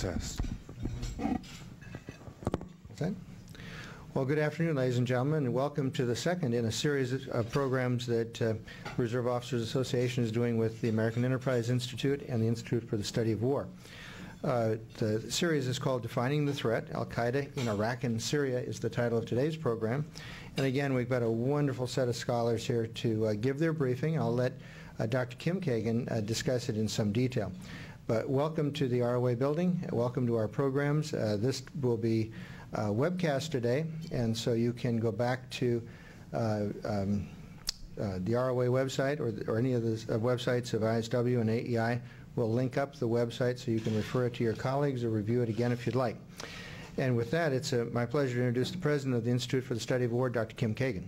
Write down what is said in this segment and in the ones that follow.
test. Okay. Well, good afternoon, ladies and gentlemen, and welcome to the second in a series of programs that Reserve Officers Association is doing with the American Enterprise Institute and the Institute for the Study of War. The series is called Defining the Threat. Al-Qaeda in Iraq and Syria is the title of today's program. And again, we've got a wonderful set of scholars here to give their briefing. I'll let Dr. Kim Kagan discuss it in some detail. But welcome to the ROA building. Welcome to our programs. This will be webcast today, and so you can go back to the ROA website or any of the websites of ISW and AEI. We'll link up the website so you can refer it to your colleagues or review it again if you'd like. And with that, it's my pleasure to introduce the President of the Institute for the Study of War, Dr. Kim Kagan.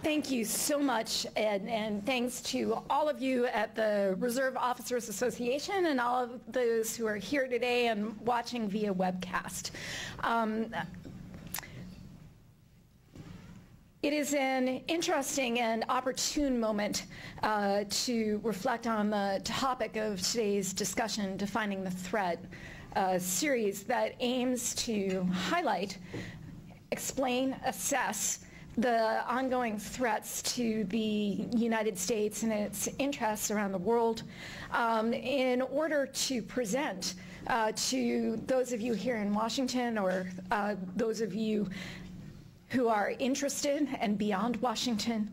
Thank you so much, and thanks to all of you at the Reserve Officers Association and all of those who are here today and watching via webcast. It is an interesting and opportune moment to reflect on the topic of today's discussion, Defining the Threat, a series that aims to highlight, explain, assess the ongoing threats to the United States and its interests around the world in order to present to those of you here in Washington or those of you who are interested and beyond Washington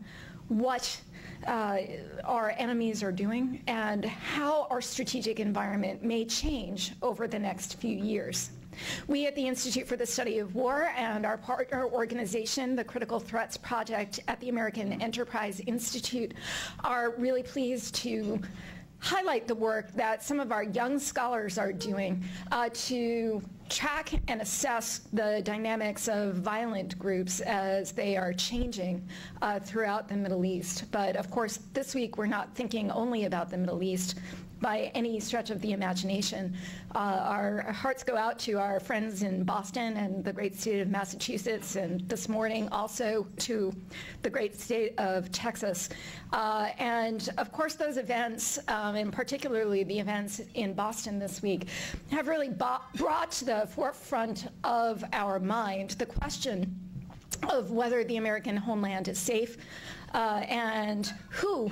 what our enemies are doing and how our strategic environment may change over the next few years. We at the Institute for the Study of War and our partner organization, the Critical Threats Project at the American Enterprise Institute, are really pleased to highlight the work that some of our young scholars are doing to track and assess the dynamics of violent groups as they are changing throughout the Middle East. But of course, this week we're not thinking only about the Middle East by any stretch of the imagination. Our hearts go out to our friends in Boston and the great state of Massachusetts, and this morning also to the great state of Texas. And of course those events, and particularly the events in Boston this week, have really brought to the forefront of our mind the question of whether the American homeland is safe and who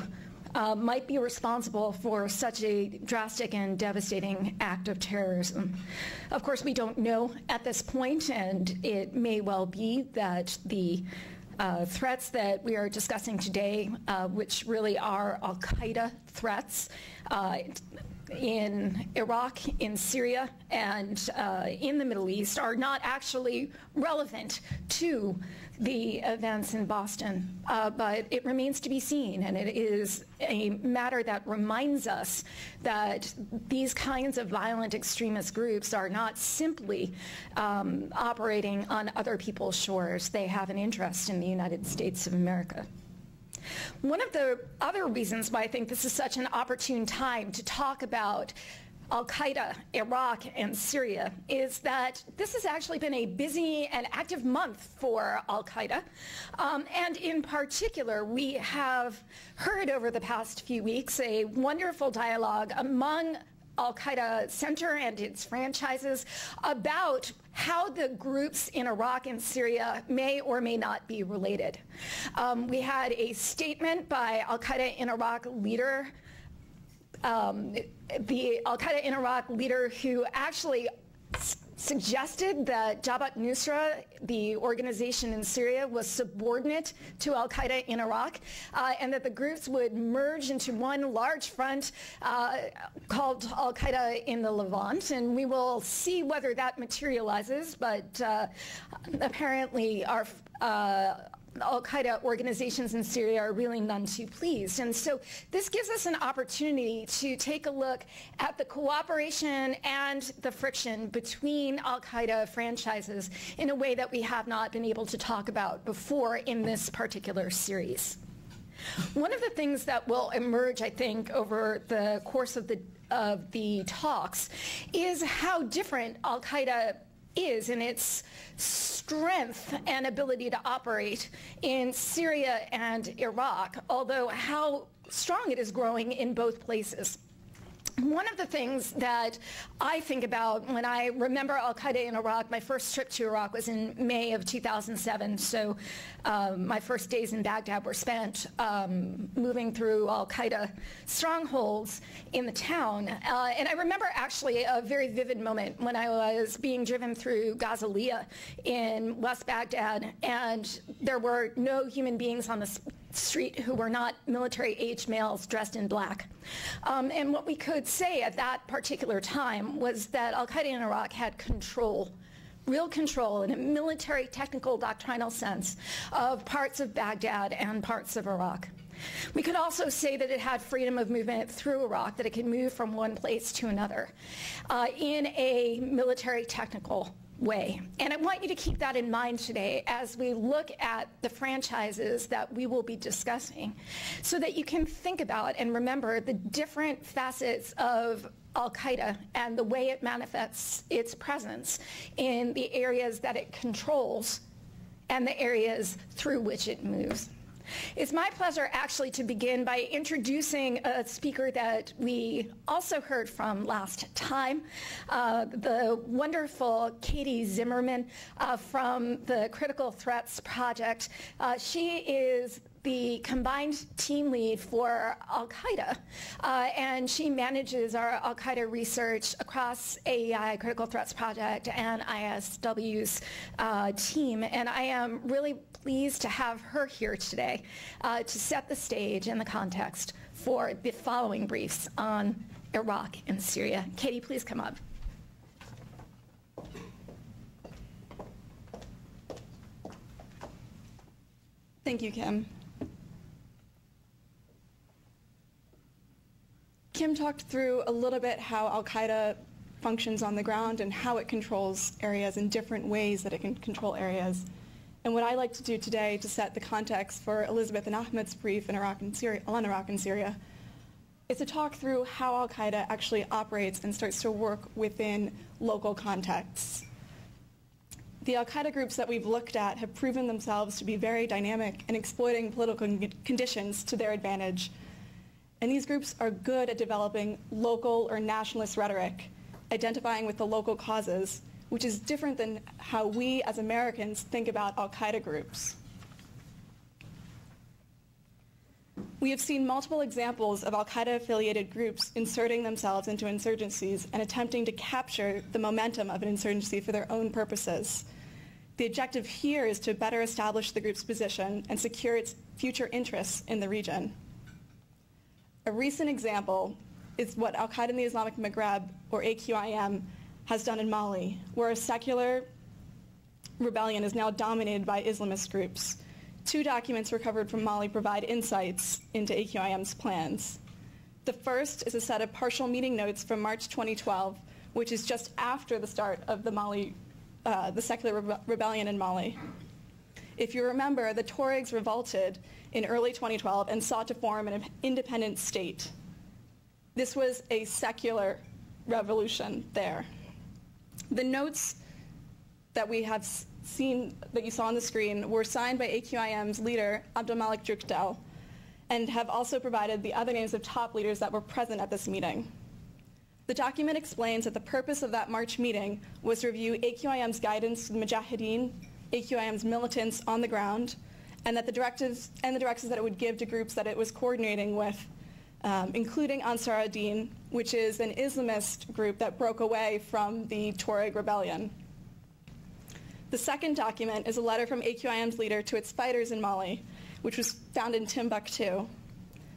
might be responsible for such a drastic and devastating act of terrorism. Of course, we don't know at this point, and it may well be that the threats that we are discussing today, which really are Al-Qaeda threats in Iraq, in Syria, and in the Middle East, are not actually relevant to the events in Boston. But it remains to be seen, and it is a matter that reminds us that these kinds of violent extremist groups are not simply operating on other people's shores. They have an interest in the United States of America. One of the other reasons why I think this is such an opportune time to talk about Al-Qaeda, Iraq, and Syria is that this has actually been a busy and active month for Al-Qaeda. And in particular, we have heard over the past few weeks a wonderful dialogue among Al-Qaeda Center and its franchises about how the groups in Iraq and Syria may or may not be related. We had a statement by Al-Qaeda in Iraq leader, the Al-Qaeda in Iraq leader who actually suggested that Jabhat al-Nusra, the organization in Syria, was subordinate to Al-Qaeda in Iraq, and that the groups would merge into one large front called Al-Qaeda in the Levant. And we will see whether that materializes, but apparently our Al-Qaeda organizations in Syria are really none too pleased. And so this gives us an opportunity to take a look at the cooperation and the friction between Al-Qaeda franchises in a way that we have not been able to talk about before in this particular series. One of the things that will emerge, I think, over the course of the talks is how different Al-Qaeda is in its strength and ability to operate in Syria and Iraq, although how strong it is growing in both places. One of the things that I think about when I remember al-Qaeda in Iraq, my first trip to Iraq was in May of 2007, so my first days in Baghdad were spent moving through al-Qaeda strongholds in the town. And I remember actually a very vivid moment when I was being driven through Ghazaliyah in West Baghdad, and there were no human beings on the street who were not military-aged males dressed in black. And what we could say at that particular time was that al-Qaeda in Iraq had control, real control in a military, technical, doctrinal sense of parts of Baghdad and parts of Iraq. We could also say that it had freedom of movement through Iraq, that it could move from one place to another in a military, technical way. And I want you to keep that in mind today as we look at the franchises that we will be discussing, so that you can think about and remember the different facets of al-Qaeda and the way it manifests its presence in the areas that it controls and the areas through which it moves. It's my pleasure actually to begin by introducing a speaker that we also heard from last time, the wonderful Katie Zimmerman from the Critical Threats Project. She is the combined team lead for al-Qaeda, and she manages our al-Qaeda research across AEI, Critical Threats Project, and ISW's team. And I am really pleased to have her here today to set the stage and the context for the following briefs on Iraq and Syria. Katie, please come up. Thank you, Kim. Kim talked through a little bit how al-Qaeda functions on the ground and how it controls areas in different ways that it can control areas. And what I like to do today to set the context for Elizabeth and Ahmed's brief on Iraq and Syria is to talk through how al-Qaeda actually operates and starts to work within local contexts. The al-Qaeda groups that we've looked at have proven themselves to be very dynamic and exploiting political conditions to their advantage. And these groups are good at developing local or nationalist rhetoric, identifying with the local causes, which is different than how we as Americans think about al-Qaeda groups. We have seen multiple examples of al-Qaeda-affiliated groups inserting themselves into insurgencies and attempting to capture the momentum of an insurgency for their own purposes. The objective here is to better establish the group's position and secure its future interests in the region. A recent example is what Al-Qaeda in the Islamic Maghreb, or AQIM, has done in Mali, where a secular rebellion is now dominated by Islamist groups. 2 documents recovered from Mali provide insights into AQIM's plans. The first is a set of partial meeting notes from March 2012, which is just after the start of the secular rebellion in Mali. If you remember, the Tuaregs revolted in early 2012 and sought to form an independent state. This was a secular revolution there. The notes that we have seen, that you saw on the screen, were signed by AQIM's leader, Abdelmalek Drukdel, and have also provided the other names of top leaders that were present at this meeting. The document explains that the purpose of that March meeting was to review AQIM's guidance to the Mujahideen, AQIM's militants on the ground, and that the directives that it would give to groups that it was coordinating with, including Ansar ad-Din, which is an Islamist group that broke away from the Tuareg rebellion. The second document is a letter from AQIM's leader to its fighters in Mali, which was found in Timbuktu.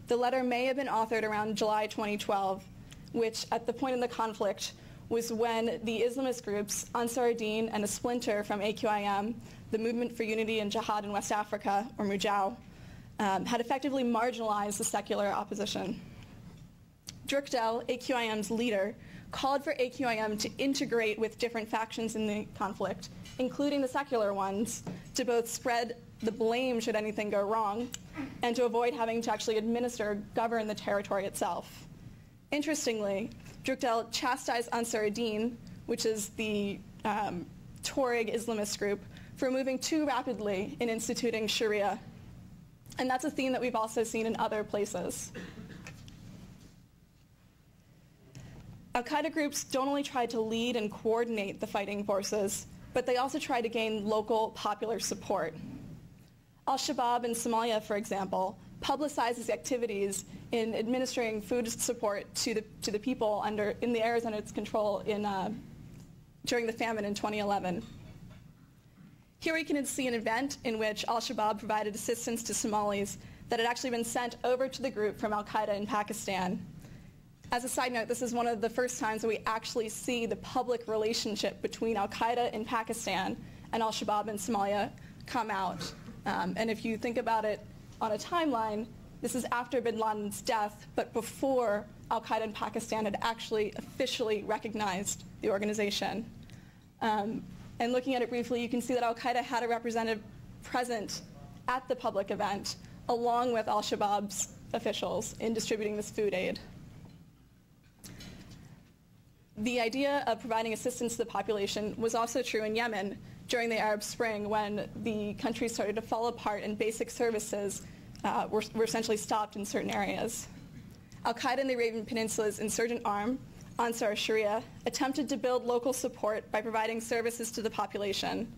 The letter may have been authored around July 2012, which at the point in the conflict was when the Islamist groups, Ansar ad-Din and a splinter from AQIM, the Movement for Unity and Jihad in West Africa, or MUJAW, had effectively marginalized the secular opposition. Drukdel, AQIM's leader, called for AQIM to integrate with different factions in the conflict, including the secular ones, to both spread the blame should anything go wrong and to avoid having to actually govern the territory itself. Interestingly, Drukdel chastised Ansar ad-Din, which is the Tuareg Islamist group, for moving too rapidly in instituting Sharia And that's a theme that we've also seen in other places. Al-Qaeda groups don't only try to lead and coordinate the fighting forces, but they also try to gain local popular support. Al-Shabaab in Somalia, for example, publicizes activities in administering food support to the people in the areas under its control during the famine in 2011. Here we can see an event in which Al-Shabaab provided assistance to Somalis that had actually been sent over to the group from Al-Qaeda in Pakistan. As a side note, this is one of the first times that we actually see the public relationship between Al-Qaeda in Pakistan and Al-Shabaab in Somalia come out. And if you think about it on a timeline, this is after bin Laden's death, but before Al-Qaeda in Pakistan had actually officially recognized the organization. And looking at it briefly, you can see that Al-Qaeda had a representative present at the public event, along with Al-Shabaab's officials in distributing this food aid. The idea of providing assistance to the population was also true in Yemen during the Arab Spring, when the country started to fall apart and basic services were essentially stopped in certain areas. Al-Qaeda in the Arabian Peninsula's insurgent arm, Ansar Sharia, attempted to build local support by providing services to the population.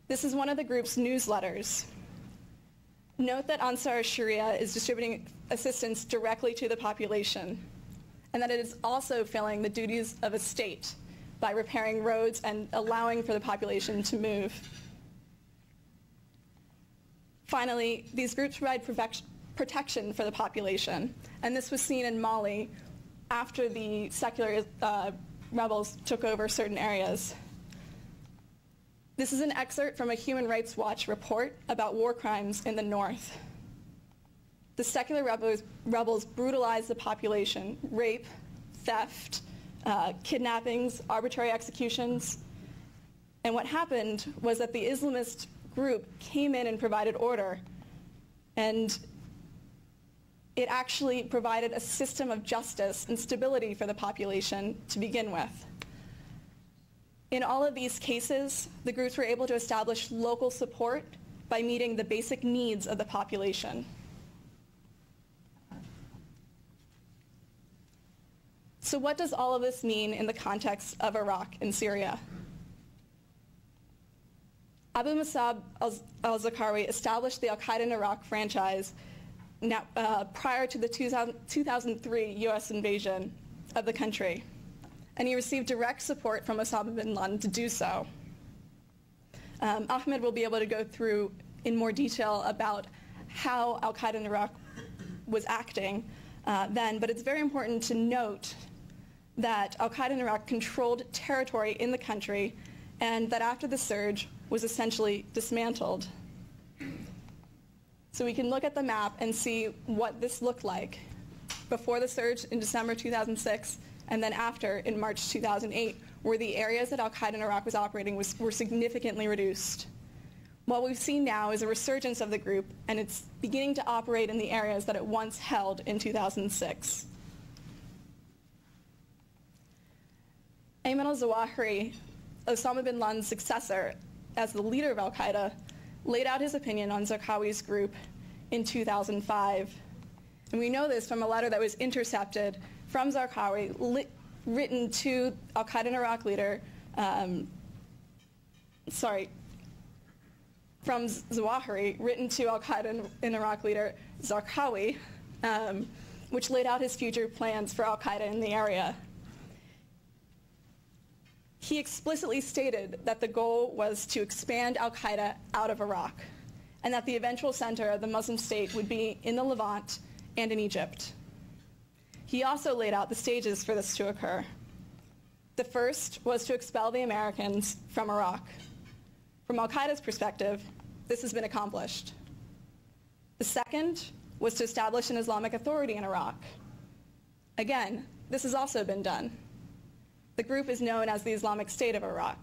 This is one of the group's newsletters. Note that Ansar Sharia is distributing assistance directly to the population, and that it is also filling the duties of a state by repairing roads and allowing for the population to move. Finally, these groups provide protection for the population, and this was seen in Mali after the secular rebels took over certain areas. This is an excerpt from a Human Rights Watch report about war crimes in the north. The secular rebels brutalized the population: rape, theft, kidnappings, arbitrary executions. And what happened was that the Islamist group came in and provided order, and it actually provided a system of justice and stability for the population to begin with. In all of these cases, the groups were able to establish local support by meeting the basic needs of the population. So what does all of this mean in the context of Iraq and Syria? Abu Musab al-Zarqawi established the Al-Qaeda in Iraq franchise prior to the 2003 U.S. invasion of the country, and he received direct support from Osama bin Laden to do so. Ahmed will be able to go through in more detail about how Al-Qaeda in Iraq was acting then, but it's very important to note that Al-Qaeda in Iraq controlled territory in the country, and that after the surge was essentially dismantled. So we can look at the map and see what this looked like before the surge in December 2006, and then after in March 2008, where the areas that Al-Qaeda in Iraq was operating were significantly reduced. What we've seen now is a resurgence of the group, and it's beginning to operate in the areas that it once held in 2006. Ayman al-Zawahiri, Osama bin Laden's successor as the leader of Al-Qaeda, laid out his opinion on Zarqawi's group in 2005. And we know this from a letter that was intercepted from Zarqawi, written to Al-Qaeda in Iraq leader, from Zawahiri, written to Al-Qaeda in Iraq leader Zarqawi, which laid out his future plans for Al-Qaeda in the area. He explicitly stated that the goal was to expand Al-Qaeda out of Iraq, and that the eventual center of the Muslim state would be in the Levant and in Egypt. He also laid out the stages for this to occur. The first was to expel the Americans from Iraq. From Al-Qaeda's perspective, this has been accomplished. The second was to establish an Islamic authority in Iraq. Again, this has also been done. The group is known as the Islamic State of Iraq.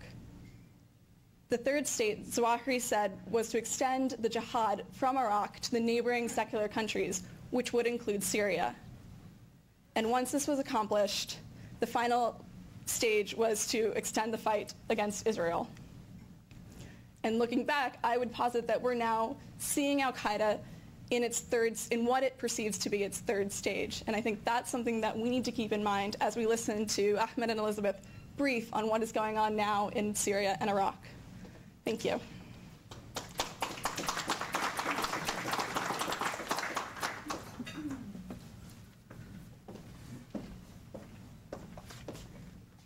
The third state, Zawahiri said, was to extend the jihad from Iraq to the neighboring secular countries, which would include Syria. And once this was accomplished, the final stage was to extend the fight against Israel. And looking back, I would posit that we're now seeing Al-Qaeda in what it perceives to be its third stage. And I think that's something that we need to keep in mind as we listen to Ahmed and Elizabeth brief on what is going on now in Syria and Iraq. Thank you.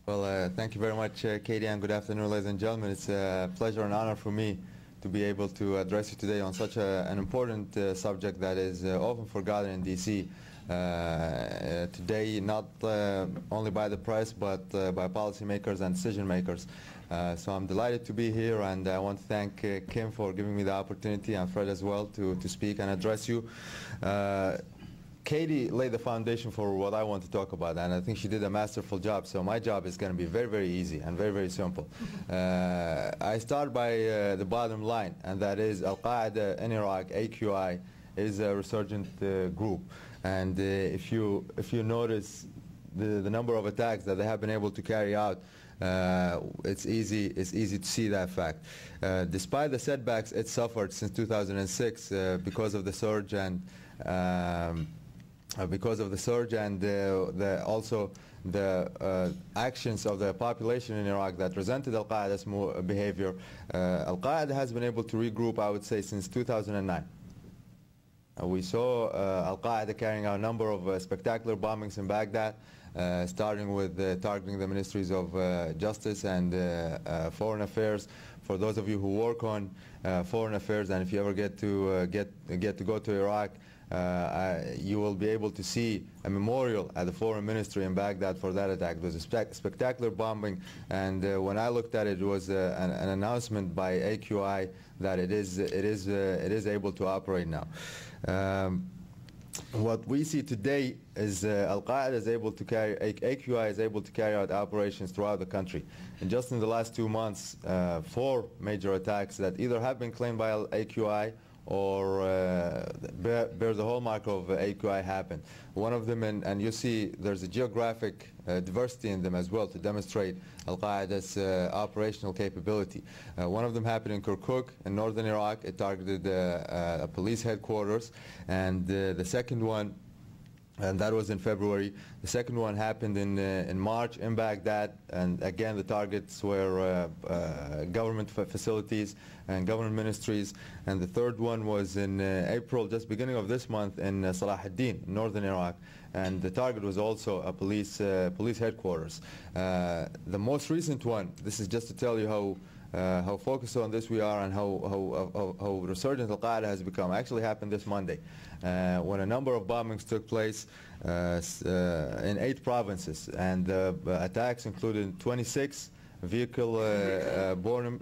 Well, thank you very much, Katie, and good afternoon, ladies and gentlemen. It's a pleasure and honor for me to be able to address you today on such an important subject that is often forgotten in D.C. Today, not only by the press, but by policymakers and decision makers. So I'm delighted to be here, and I want to thank Kim for giving me the opportunity, and Fred as well, to speak and address you. Katie laid the foundation for what I want to talk about, and I think she did a masterful job. So my job is going to be very, very easy and very, very simple. I start by the bottom line, and that is Al-Qaeda in Iraq, AQI, is a resurgent group. And if you notice the number of attacks that they have been able to carry out, it's easy to see that fact. Despite the setbacks it suffered since 2006 because of the surge and also the actions of the population in Iraq that resented Al-Qaeda's behavior, Al-Qaeda has been able to regroup, I would say, since 2009. We saw Al-Qaeda carrying out a number of spectacular bombings in Baghdad, starting with targeting the ministries of justice and foreign affairs. For those of you who work on foreign affairs, and if you ever get to go to Iraq, you will be able to see a memorial at the foreign ministry in Baghdad for that attack. It was a spectacular bombing, and when I looked at it, it was an announcement by AQI that it is able to operate now. What we see today is Al-Qaeda is able to AQI is able to carry out operations throughout the country. And just in the last 2 months, 4 major attacks that either have been claimed by AQI or bear the hallmark of AQI happened. One of them, and you see there's a geographic diversity in them as well to demonstrate Al-Qaeda's operational capability. One of them happened in Kirkuk in northern Iraq. It targeted a police headquarters, and the second one, and that was in February. The second one happened in March in Baghdad, and again the targets were government facilities and government ministries. And the third one was in April, just beginning of this month, in Salahuddin, northern Iraq, and the target was also a police headquarters. The most recent one, this is just to tell you how focused on this we are and how resurgent Al-Qaeda has become, actually happened this Monday, when a number of bombings took place in 8 provinces, and attacks included 26 vehicle-borne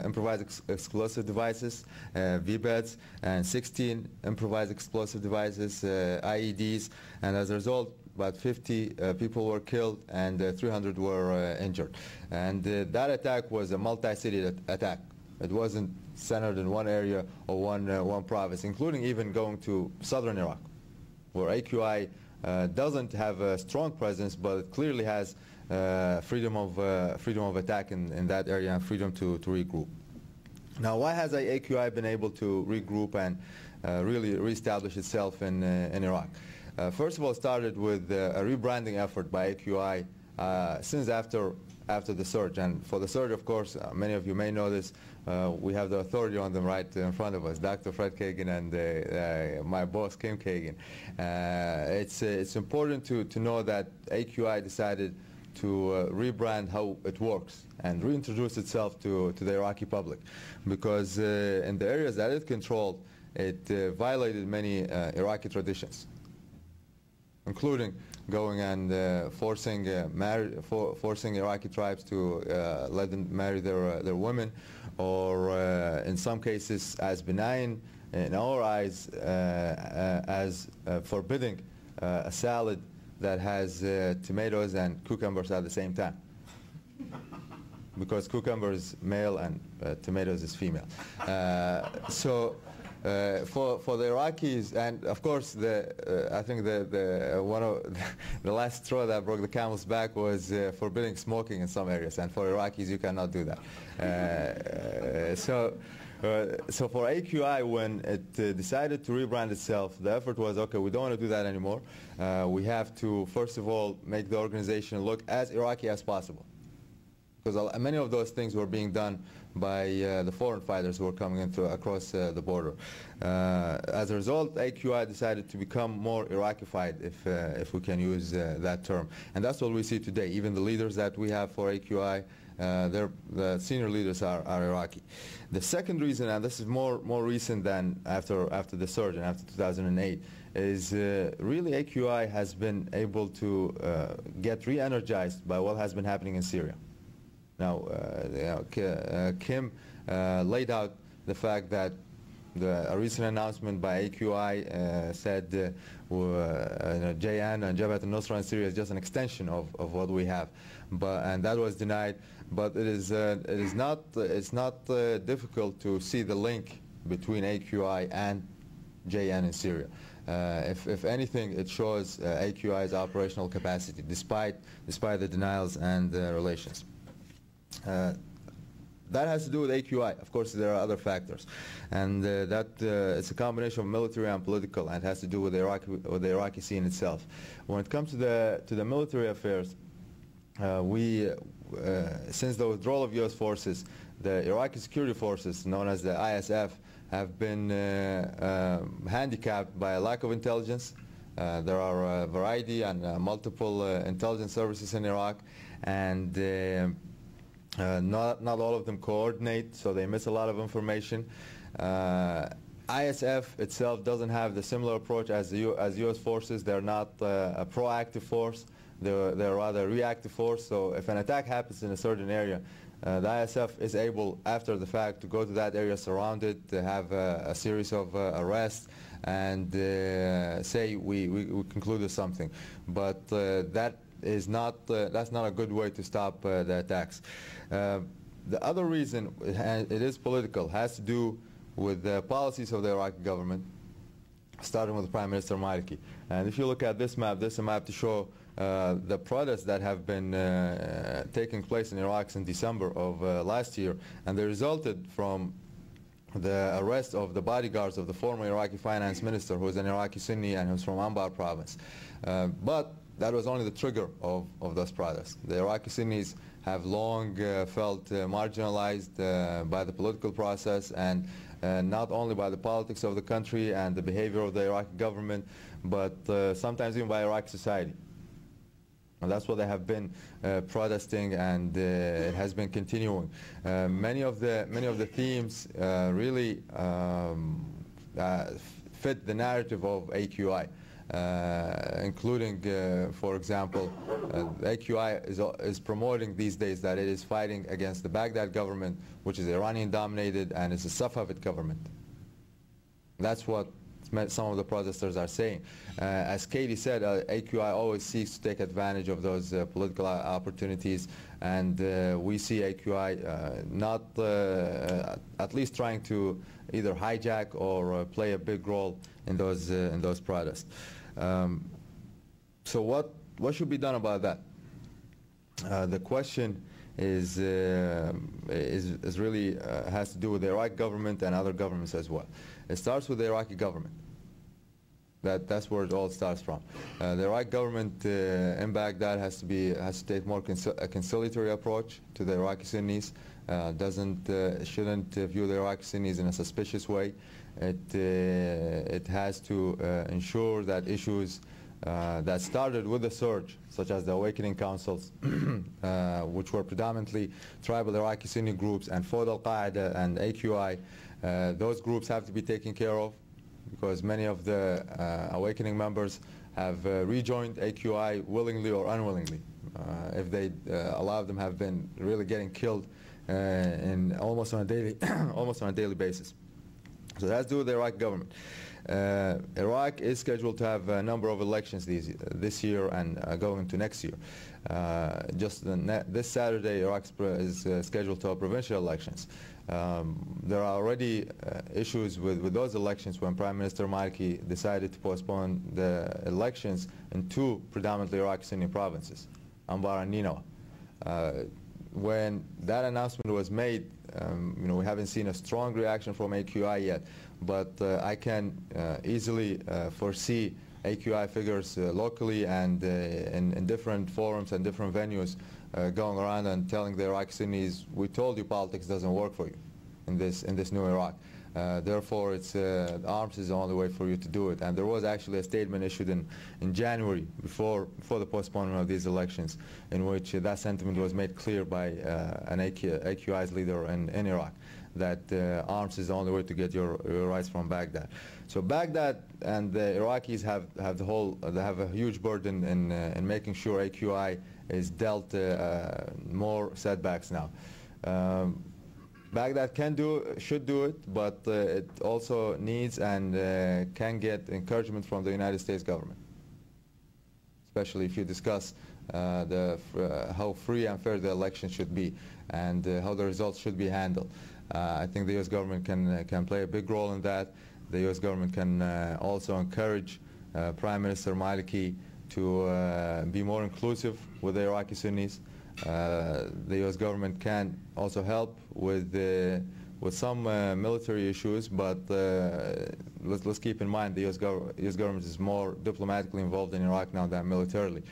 improvised explosive devices, VBEDs, and 16 improvised explosive devices, IEDs, and as a result, about 50 people were killed and 300 were injured. And that attack was a multi-city attack. It wasn't centered in one area or one province, including even going to southern Iraq, where AQI doesn't have a strong presence, but it clearly has freedom of attack in that area and freedom to regroup. Now, why has AQI been able to regroup and really reestablish itself in Iraq? First of all, it started with a rebranding effort by AQI since after the surge. And for the surge, of course, many of you may know this, we have the authority on them right in front of us, Dr. Fred Kagan and my boss, Kim Kagan. It's important to know that AQI decided to rebrand how it works and reintroduce itself to the Iraqi public, because in the areas that it controlled, it violated many Iraqi traditions, including going and forcing Iraqi tribes to let them marry their women, or in some cases as benign in our eyes as forbidding a salad that has tomatoes and cucumbers at the same time, because cucumber is male and tomatoes is female. So for the Iraqis, and of course I think one of the last straw that broke the camel's back was forbidding smoking in some areas, and for Iraqis you cannot do that. So for AQI, when it decided to rebrand itself, the effort was, okay, we don't want to do that anymore. We have to, first of all, make the organization look as Iraqi as possible. Because many of those things were being done by the foreign fighters who were coming across the border. As a result, AQI decided to become more Iraqified, if we can use that term. And that's what we see today. Even the leaders that we have for AQI, the senior leaders are Iraqi. The second reason, and this is more recent than after the surge and after 2008, is really AQI has been able to get re-energized by what has been happening in Syria. Now, Kim laid out the fact that a recent announcement by AQI said JN and Jabhat al-Nusra in Syria is just an extension of what we have, and that was denied. But it's not difficult to see the link between AQI and JN in Syria. If anything, it shows AQI's operational capacity, despite the denials and relations. That has to do with AQI. Of course, there are other factors, and it's a combination of military and political, and it has to do with the Iraqi scene itself. When it comes to the military affairs, since the withdrawal of U.S. forces, the Iraqi security forces, known as the ISF, have been handicapped by a lack of intelligence. There are a variety and multiple intelligence services in Iraq, and not all of them coordinate, so they miss a lot of information. ISF itself doesn't have the similar approach as U.S. forces. They're not a proactive force. They're rather a reactive force. So if an attack happens in a certain area, the ISF is able, after the fact, to go to that area surrounded, to have a series of arrests, and say we concluded something. But that's not a good way to stop the attacks. The other reason, it is political, has to do with the policies of the Iraqi government, starting with Prime Minister Maliki. And if you look at this is a map to show the protests that have been taking place in Iraq since December of last year, and they resulted from the arrest of the bodyguards of the former Iraqi finance minister, who is an Iraqi Sunni and who's from Anbar province. But that was only the trigger of those protests. The Iraqi Sunnis have long felt marginalized by the political process, and not only by the politics of the country and the behavior of the Iraqi government, but sometimes even by Iraqi society. And that's what they have been protesting, and it has been continuing. Many of the themes really fit the narrative of AQI. Including, for example, AQI is promoting these days that it is fighting against the Baghdad government, which is Iranian-dominated, and is a Safavid government. That's what some of the protesters are saying. As Katie said, AQI always seeks to take advantage of those political opportunities, and we see AQI not at least trying to either hijack or play a big role in those protests. So what should be done about that? The question is really has to do with the Iraqi government and other governments as well. It starts with the Iraqi government. That's where it all starts from. The Iraqi government in Baghdad has to take more a conciliatory approach to the Iraqi Sunnis. Shouldn't view the Iraqi Sunnis in a suspicious way. It has to ensure that issues that started with the surge, such as the awakening councils, which were predominantly tribal Iraqi Sunni groups, and fought Al-Qaeda and AQI, those groups have to be taken care of, because many of the awakening members have rejoined AQI willingly or unwillingly. If a lot of them have been really getting killed almost on a daily basis. So that has to do with the Iraqi government. Iraq is scheduled to have a number of elections this year and going into next year. This Saturday, Iraq is scheduled to have provincial elections. There are already issues with those elections when Prime Minister Maliki decided to postpone the elections in two predominantly Iraqi Sunni provinces, Anbar and Nineveh. when that announcement was made, we haven't seen a strong reaction from AQI yet, but I can easily foresee AQI figures locally and in different forums and different venues going around and telling the Iraqi Sunnis, we told you politics doesn't work for you in this new Iraq. Therefore, arms is the only way for you to do it. And there was actually a statement issued in January before the postponement of these elections, in which that sentiment was made clear by an AQI's leader in Iraq, that arms is the only way to get your rights from Baghdad. So Baghdad and the Iraqis have a huge burden in making sure AQI is dealt more setbacks now. Baghdad should do it, but it also needs and can get encouragement from the United States government, especially if you discuss how free and fair the election should be and how the results should be handled. I think the U.S. government can play a big role in that. The U.S. government can also encourage Prime Minister Maliki to be more inclusive with the Iraqi Sunnis. The U.S. government can also help with some military issues, but let's keep in mind the U.S. government is more diplomatically involved in Iraq now than militarily.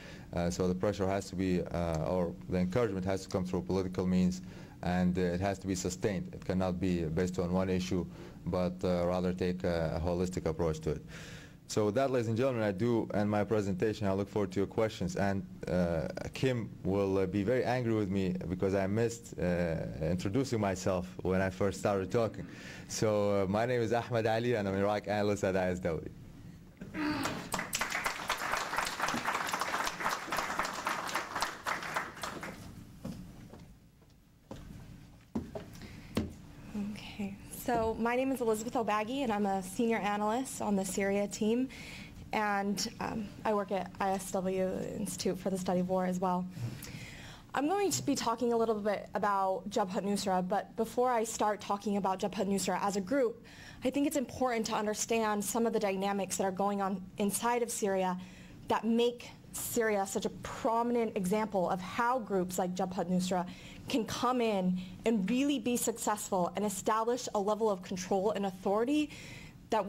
So the pressure has to be, or the encouragement has to come through political means, and it has to be sustained. It cannot be based on one issue, but rather take a holistic approach to it. So with that, ladies and gentlemen, I do end my presentation. I look forward to your questions. And Kim will be very angry with me because I missed introducing myself when I first started talking. So my name is Ahmed Ali, and I'm an Iraq analyst at ISW. So my name is Elizabeth Obagi, and I'm a senior analyst on the Syria team, and I work at ISW Institute for the Study of War as well. I'm going to be talking a little bit about Jabhat al-Nusra, but before I start talking about Jabhat al-Nusra as a group, I think it's important to understand some of the dynamics that are going on inside of Syria that make Syria such a prominent example of how groups like Jabhat al-Nusra can come in and really be successful and establish a level of control and authority that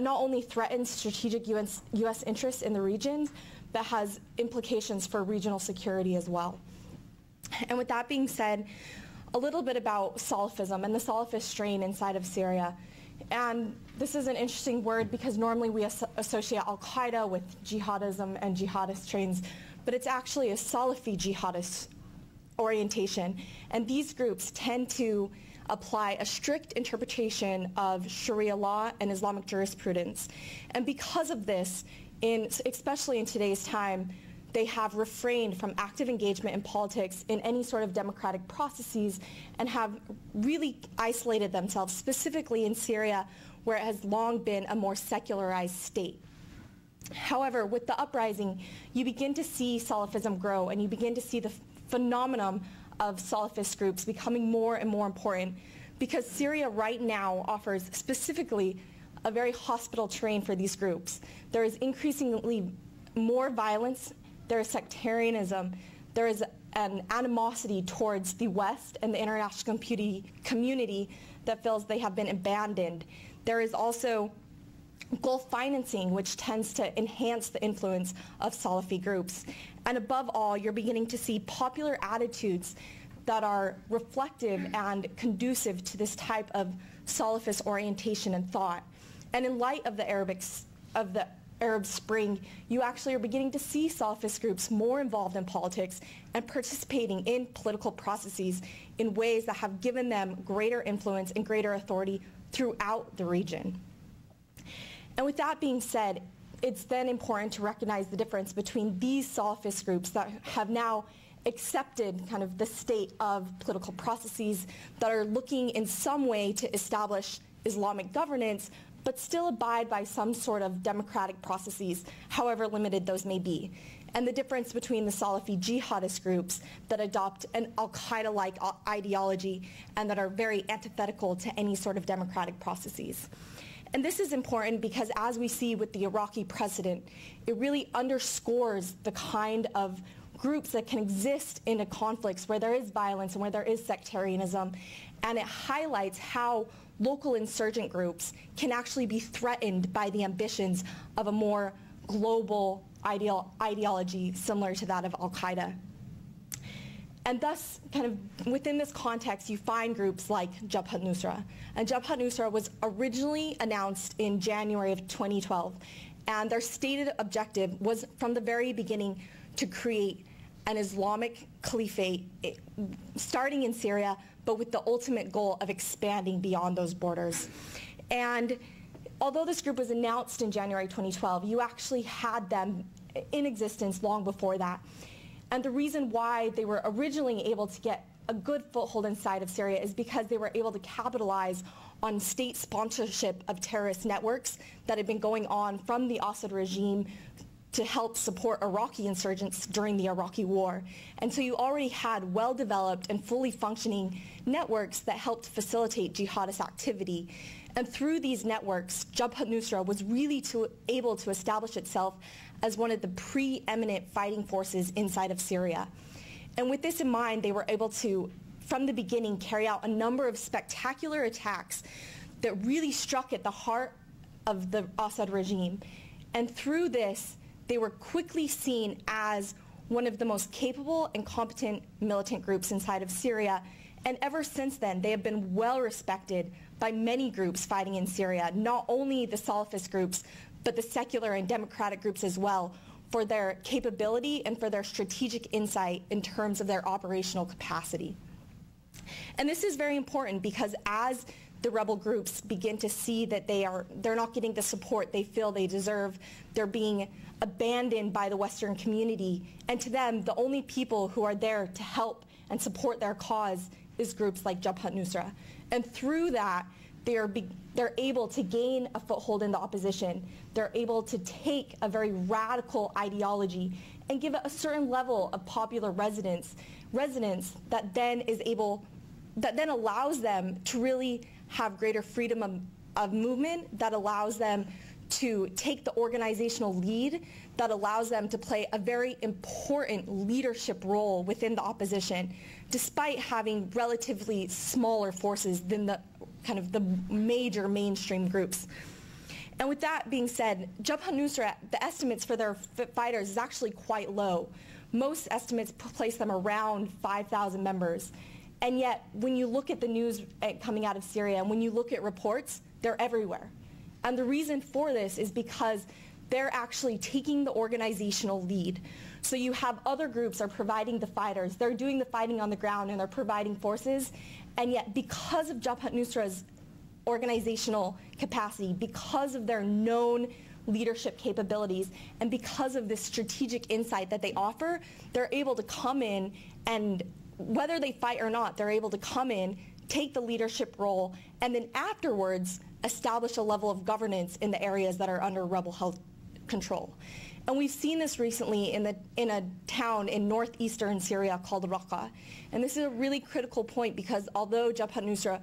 not only threatens strategic U.S. interests in the region, but has implications for regional security as well. And with that being said, a little bit about Salafism and the Salafist strain inside of Syria. And this is an interesting word because normally we associate Al-Qaeda with jihadism and jihadist strains, but it's actually a Salafi jihadist orientation. And these groups tend to apply a strict interpretation of Sharia law and Islamic jurisprudence. And because of this, especially in today's time, they have refrained from active engagement in politics in any sort of democratic processes and have really isolated themselves, specifically in Syria, where it has long been a more secularized state. However, with the uprising, you begin to see Salafism grow, and you begin to see the phenomenon of Salafist groups becoming more and more important, because Syria right now offers specifically a very hospitable terrain for these groups. There is increasingly more violence, there is sectarianism, there is an animosity towards the West and the international community that feels they have been abandoned. There is also Gulf financing, which tends to enhance the influence of Salafi groups. And above all, you're beginning to see popular attitudes that are reflective and conducive to this type of Salafist orientation and thought. And in light of the Arab Spring, you actually are beginning to see Salafist groups more involved in politics and participating in political processes in ways that have given them greater influence and greater authority throughout the region. And with that being said, it's then important to recognize the difference between these Salafist groups that have now accepted kind of the state of political processes, that are looking in some way to establish Islamic governance, but still abide by some sort of democratic processes, however limited those may be. And the difference between the Salafi jihadist groups that adopt an Al-Qaeda-like ideology and that are very antithetical to any sort of democratic processes. And this is important because, as we see with the Iraqi precedent, it really underscores the kind of groups that can exist in conflicts where there is violence and where there is sectarianism, and it highlights how local insurgent groups can actually be threatened by the ambitions of a more global ideology similar to that of Al-Qaeda. And thus, kind of within this context, you find groups like Jabhat al-Nusra. And Jabhat al-Nusra was originally announced in January of 2012. And their stated objective was, from the very beginning, to create an Islamic caliphate starting in Syria, but with the ultimate goal of expanding beyond those borders. And although this group was announced in January 2012, you actually had them in existence long before that. And the reason why they were originally able to get a good foothold inside of Syria is because they were able to capitalize on state sponsorship of terrorist networks that had been going on from the Assad regime to help support Iraqi insurgents during the Iraqi war. And so you already had well-developed and fully functioning networks that helped facilitate jihadist activity. And through these networks, Jabhat al-Nusra was really able to establish itself as one of the preeminent fighting forces inside of Syria. And with this in mind, they were able to, from the beginning, carry out a number of spectacular attacks that really struck at the heart of the Assad regime. And through this, they were quickly seen as one of the most capable and competent militant groups inside of Syria. And ever since then, they have been well respected by many groups fighting in Syria, not only the Salafist groups, but the secular and democratic groups as well, for their capability and for their strategic insight in terms of their operational capacity. And this is very important because as the rebel groups begin to see that they're not getting the support they feel they deserve, they're being abandoned by the Western community, and to them, the only people who are there to help and support their cause is groups like Jabhat al-Nusra. And through that, they're able to gain a foothold in the opposition. They're able to take a very radical ideology and give it a certain level of popular resonance that then allows them to really have greater freedom of movement, that allows them to take the organizational lead, that allows them to play a very important leadership role within the opposition, despite having relatively smaller forces than the kind of the major mainstream groups. And with that being said, Jabhat al-Nusra, the estimates for their fighters is actually quite low. Most estimates place them around 5,000 members. And yet, when you look at the news coming out of Syria, and when you look at reports, they're everywhere. And the reason for this is because they're actually taking the organizational lead. So you have other groups are providing the fighters, they're doing the fighting on the ground and they're providing forces, and yet because of Jabhat al-Nusra's organizational capacity, because of their known leadership capabilities, and because of this strategic insight that they offer, they're able to come in and, whether they fight or not, they're able to come in, take the leadership role, and then afterwards establish a level of governance in the areas that are under rebel-held control. And we've seen this recently in a town in northeastern Syria called Raqqa. And this is a really critical point because although Jabhat al-Nusra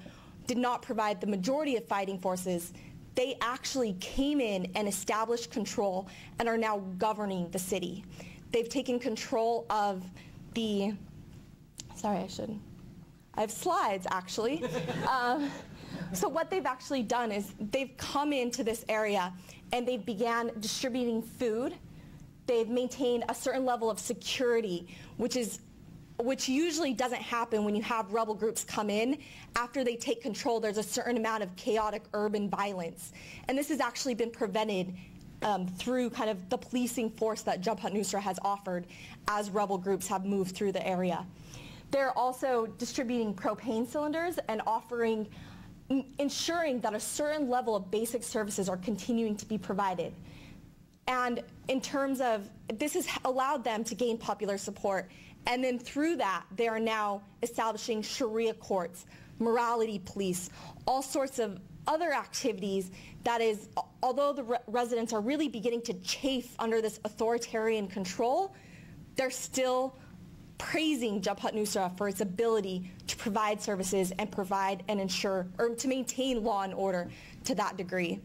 did not provide the majority of fighting forces, they actually came in and established control and are now governing the city. They've taken control of the, I have slides actually. So what they've actually done is they've come into this area and they've began distributing food. They've maintained a certain level of security, which usually doesn't happen when you have rebel groups come in. After they take control, there's a certain amount of chaotic urban violence. And this has actually been prevented through kind of the policing force that Jabhat al-Nusra has offered as rebel groups have moved through the area. They're also distributing propane cylinders and ensuring that a certain level of basic services are continuing to be provided. And in terms of, this has allowed them to gain popular support. And then through that, they are now establishing Sharia courts, morality police, all sorts of other activities that is, although the residents are really beginning to chafe under this authoritarian control, they're still praising Jabhat al-Nusra for its ability to provide services and provide and ensure, or to maintain law and order to that degree.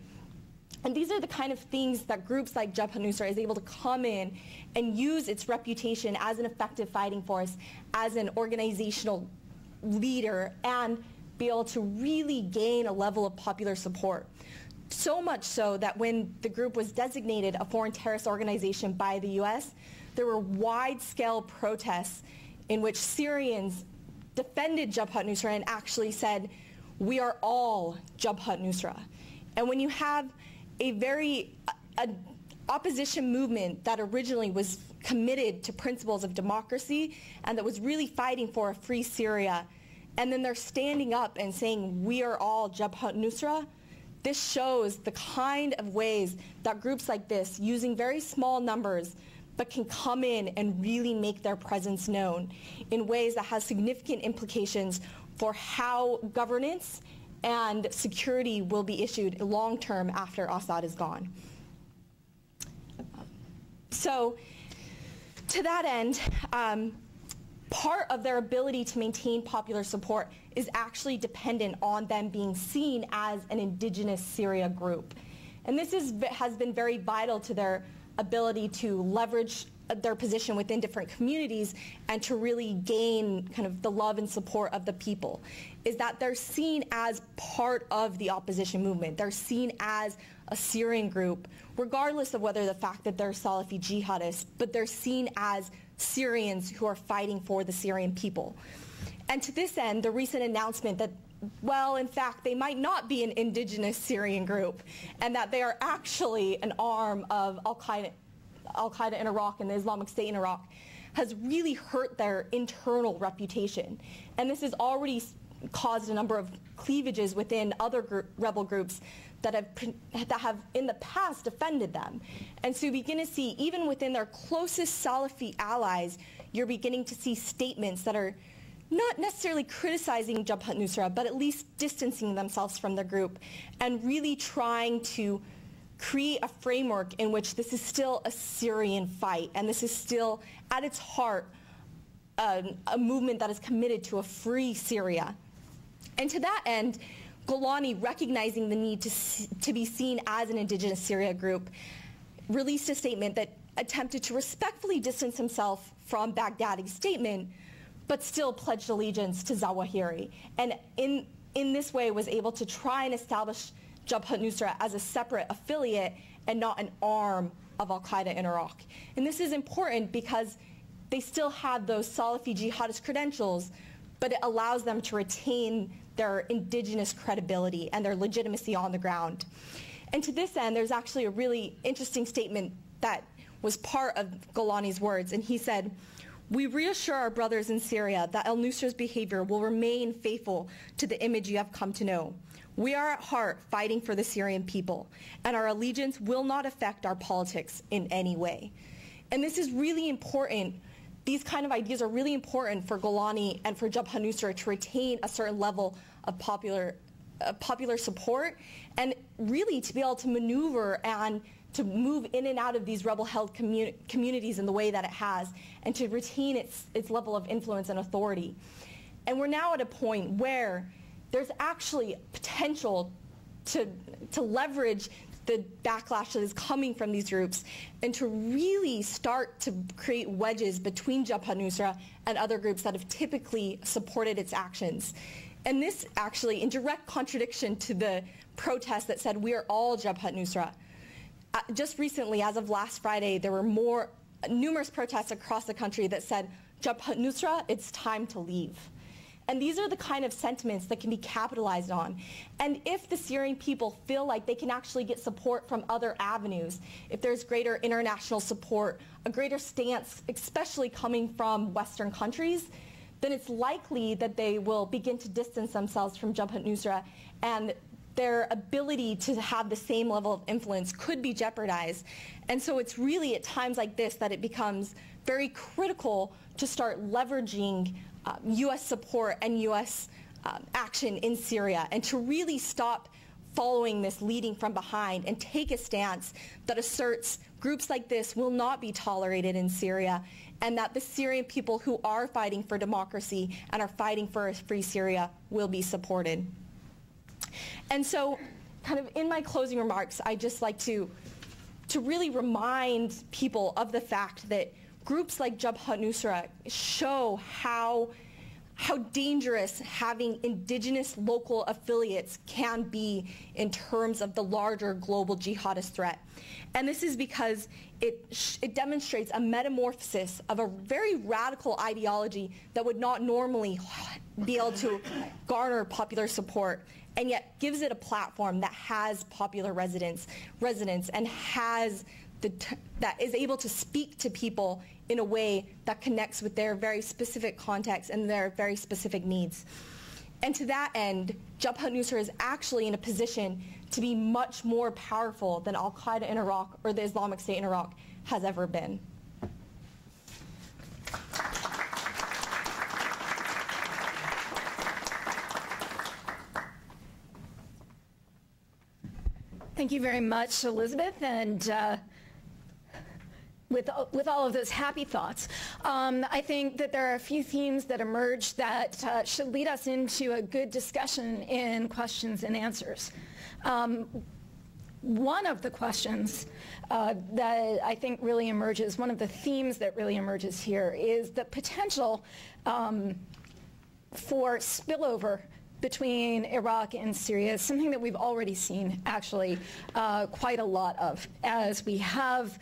And these are the kind of things that groups like Jabhat al-Nusra is able to come in and use its reputation as an effective fighting force, as an organizational leader, and be able to really gain a level of popular support. So much so that when the group was designated a foreign terrorist organization by the US, there were wide-scale protests in which Syrians defended Jabhat al-Nusra and actually said, "We are all Jabhat al-Nusra." And when you have a opposition movement that originally was committed to principles of democracy and that was really fighting for a free Syria, and then they're standing up and saying, "We are all Jabhat al-Nusra," this shows the kind of ways that groups like this, using very small numbers, but can come in and really make their presence known in ways that has significant implications for how governance and security will be issued long-term after Assad is gone. So to that end, part of their ability to maintain popular support is actually dependent on them being seen as an indigenous Syria group. And this has been very vital to their ability to leverage their position within different communities and to really gain kind of the love and support of the people, is that they're seen as part of the opposition movement. They're seen as a Syrian group, regardless of whether the fact that they're Salafi jihadists, but they're seen as Syrians who are fighting for the Syrian people. And to this end, the recent announcement that, well, in fact, they might not be an indigenous Syrian group, and that they are actually an arm of Al-Qaeda in Iraq and the Islamic State in Iraq, has really hurt their internal reputation. And this has already caused a number of cleavages within other rebel groups that have in the past defended them. And so you begin to see, even within their closest Salafi allies, you're beginning to see statements that are not necessarily criticizing Jabhat al-Nusra, but at least distancing themselves from the group and really trying to create a framework in which this is still a Syrian fight, and this is still, at its heart, a movement that is committed to a free Syria. And to that end, Golani, recognizing the need to be seen as an indigenous Syria group, released a statement that attempted to respectfully distance himself from Baghdadi's statement, but still pledged allegiance to Zawahiri. And in this way was able to try and establish Jabhat al-Nusra as a separate affiliate and not an arm of Al-Qaeda in Iraq. And this is important because they still have those Salafi jihadist credentials, but it allows them to retain their indigenous credibility and their legitimacy on the ground. And to this end, there's actually a really interesting statement that was part of Golani's words, and he said, "We reassure our brothers in Syria that al-Nusra's behavior will remain faithful to the image you have come to know. We are at heart fighting for the Syrian people, and our allegiance will not affect our politics in any way." And this is really important. These kind of ideas are really important for Golani and for Jabhat al-Nusra to retain a certain level of popular support, and really to be able to maneuver and to move in and out of these rebel-held communities in the way that it has, and to retain its level of influence and authority. And we're now at a point where there's actually potential to leverage the backlash that is coming from these groups and to really start to create wedges between Jabhat al-Nusra and other groups that have typically supported its actions. And this actually, in direct contradiction to the protest that said we are all Jabhat al-Nusra. Just recently, as of last Friday, there were numerous protests across the country that said, Jabhat al-Nusra, it's time to leave. And these are the kind of sentiments that can be capitalized on. And if the Syrian people feel like they can actually get support from other avenues, if there's greater international support, a greater stance, especially coming from Western countries, then it's likely that they will begin to distance themselves from Jabhat al-Nusra, and their ability to have the same level of influence could be jeopardized. And so it's really at times like this that it becomes very critical to start leveraging U.S. support and U.S. action in Syria, and to really stop following this leading from behind and take a stance that asserts groups like this will not be tolerated in Syria, and that the Syrian people who are fighting for democracy and are fighting for a free Syria will be supported. And so kind of in my closing remarks, I'd just like to really remind people of the fact that groups like Jabhat al-Nusra show how dangerous having indigenous local affiliates can be in terms of the larger global jihadist threat. And this is because it demonstrates a metamorphosis of a very radical ideology that would not normally be able to garner popular support, and yet gives it a platform that has popular resonance and has that is able to speak to people in a way that connects with their very specific context and their very specific needs. And to that end, Jabhat al-Nusra is actually in a position to be much more powerful than Al-Qaeda in Iraq or the Islamic State in Iraq has ever been. Thank you very much, Elizabeth. And with all of those happy thoughts, I think that there are a few themes that emerge that should lead us into a good discussion in questions and answers. One of the questions that I think really emerges, one of the themes that really emerges here, is the potential for spillover between Iraq and Syria, something that we've already seen actually quite a lot of, as we have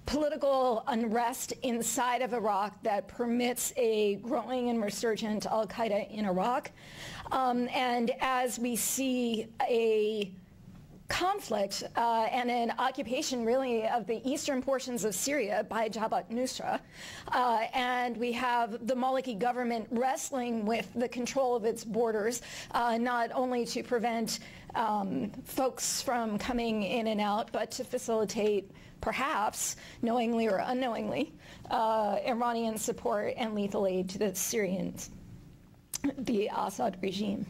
political unrest inside of Iraq that permits a growing and resurgent Al-Qaeda in Iraq. And as we see a conflict and an occupation really of the eastern portions of Syria by Jabhat al-Nusra, and we have the Maliki government wrestling with the control of its borders, not only to prevent folks from coming in and out, but to facilitate, perhaps knowingly or unknowingly, Iranian support and lethal aid to the Syrians, the Assad regime.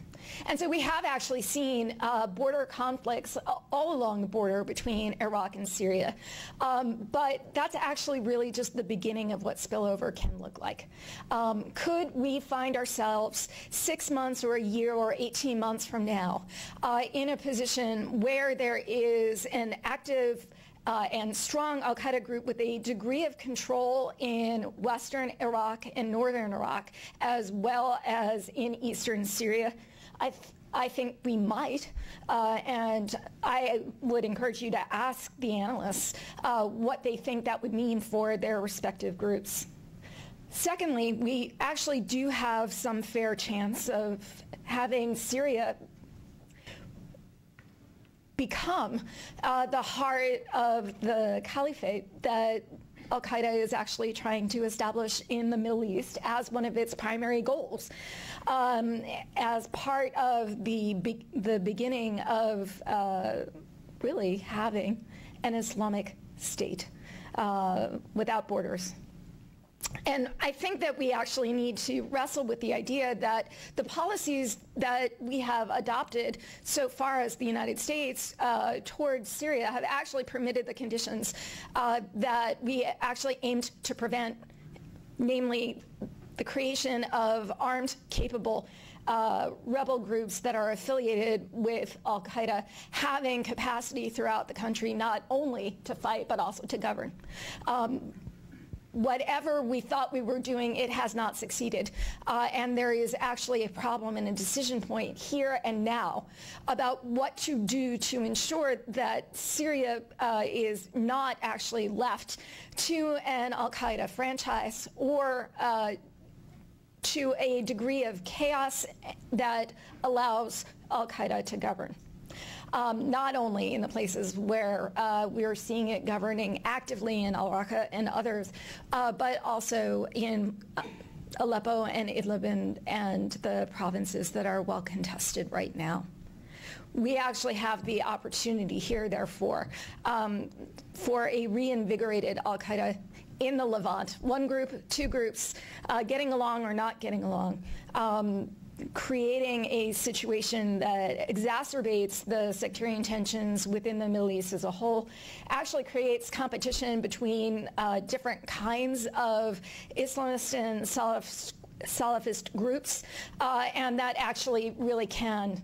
And so we have actually seen border conflicts all along the border between Iraq and Syria. But that's actually really just the beginning of what spillover can look like. Could we find ourselves 6 months or a year or 18 months from now in a position where there is an active and strong Al-Qaeda group with a degree of control in western Iraq and northern Iraq, as well as in eastern Syria? I think we might, and I would encourage you to ask the analysts what they think that would mean for their respective groups. Secondly, we actually do have some fair chance of having Syria become the heart of the caliphate that Al-Qaeda is actually trying to establish in the Middle East as one of its primary goals, as part of the beginning of really having an Islamic state without borders. And I think that we actually need to wrestle with the idea that the policies that we have adopted so far as the United States towards Syria have actually permitted the conditions that we actually aimed to prevent, namely the creation of armed, capable rebel groups that are affiliated with Al-Qaeda, having capacity throughout the country not only to fight but also to govern. Whatever we thought we were doing, it has not succeeded. And there is actually a problem and a decision point here and now about what to do to ensure that Syria is not actually left to an Al-Qaeda franchise or to a degree of chaos that allows Al-Qaeda to govern. Not only in the places where we're seeing it governing actively in Al-Raqqa and others, but also in Aleppo and Idlib and the provinces that are well contested right now. We actually have the opportunity here, therefore, for a reinvigorated Al-Qaeda in the Levant. One group, two groups, getting along or not getting along. Creating a situation that exacerbates the sectarian tensions within the Middle East as a whole, actually creates competition between different kinds of Islamist and Salafist groups, and that actually really can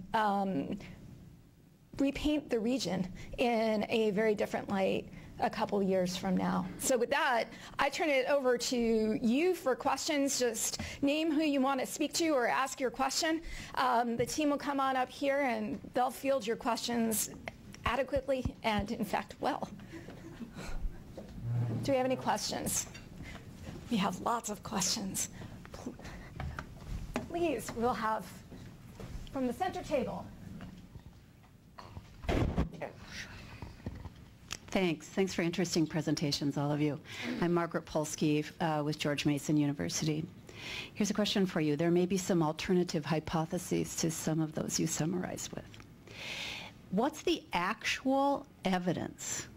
repaint the region in a very different light a couple years from now. So with that, I turn it over to you for questions. Just name who you want to speak to or ask your question. The team will come on up here and they'll field your questions adequately and, in fact, well. Do we have any questions? We have lots of questions. Please, we'll have from the center table. Thanks for interesting presentations, all of you. I'm Margaret Polsky with George Mason University. Here's a question for you. There may be some alternative hypotheses to some of those you summarized with. What's the actual evidence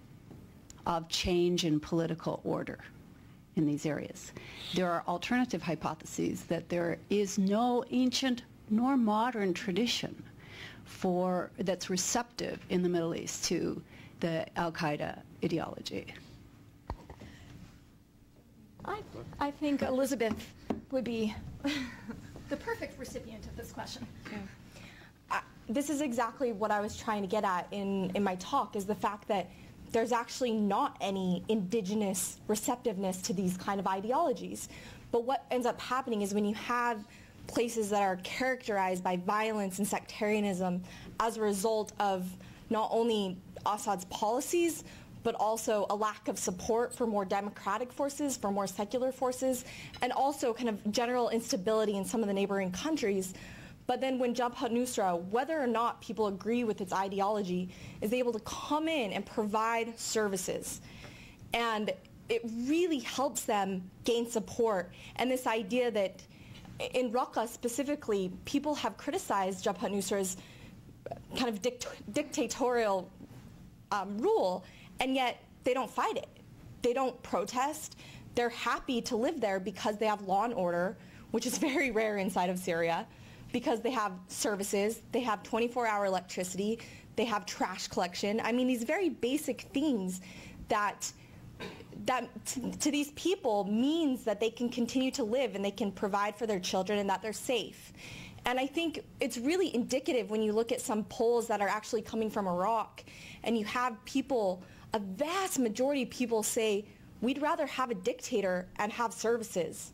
of change in political order in these areas? There are alternative hypotheses that there is no ancient nor modern tradition that's receptive in the Middle East to the Al-Qaeda ideology. I think Elizabeth would be the perfect recipient of this question. This is exactly what I was trying to get at in my talk, is the fact that there's actually not any indigenous receptiveness to these kind of ideologies. But what ends up happening is when you have places that are characterized by violence and sectarianism as a result of not only Assad's policies, but also a lack of support for more democratic forces, for more secular forces, and also kind of general instability in some of the neighboring countries. But then when Jabhat al-Nusra, whether or not people agree with its ideology, is able to come in and provide services, and it really helps them gain support. And this idea that in Raqqa specifically, people have criticized Jabhat al-Nusra's kind of dictatorial rule, and yet they don't fight it. They don't protest. They're happy to live there because they have law and order, which is very rare inside of Syria, because they have services, they have 24-hour electricity, they have trash collection. I mean, these very basic things that to these people means that they can continue to live and they can provide for their children and that they're safe. And I think it's really indicative when you look at some polls that are actually coming from Iraq, and you have people, a vast majority of people say, we'd rather have a dictator and have services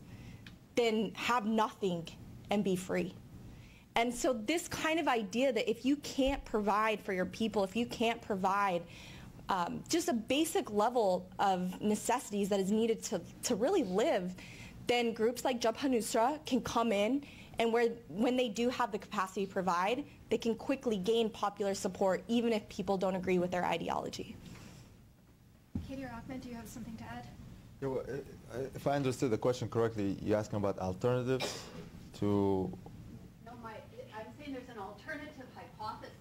than have nothing and be free. And so this kind of idea that if you can't provide for your people, if you can't provide just a basic level of necessities that is needed to really live, then groups like Jabhat al-Nusra can come in, and when they do have the capacity to provide, they can quickly gain popular support even if people don't agree with their ideology. Katie or Ahmed, do you have something to add? Yeah, well, if I understood the question correctly, you're asking about alternatives to... No, I'm saying there's an alternative hypothesis.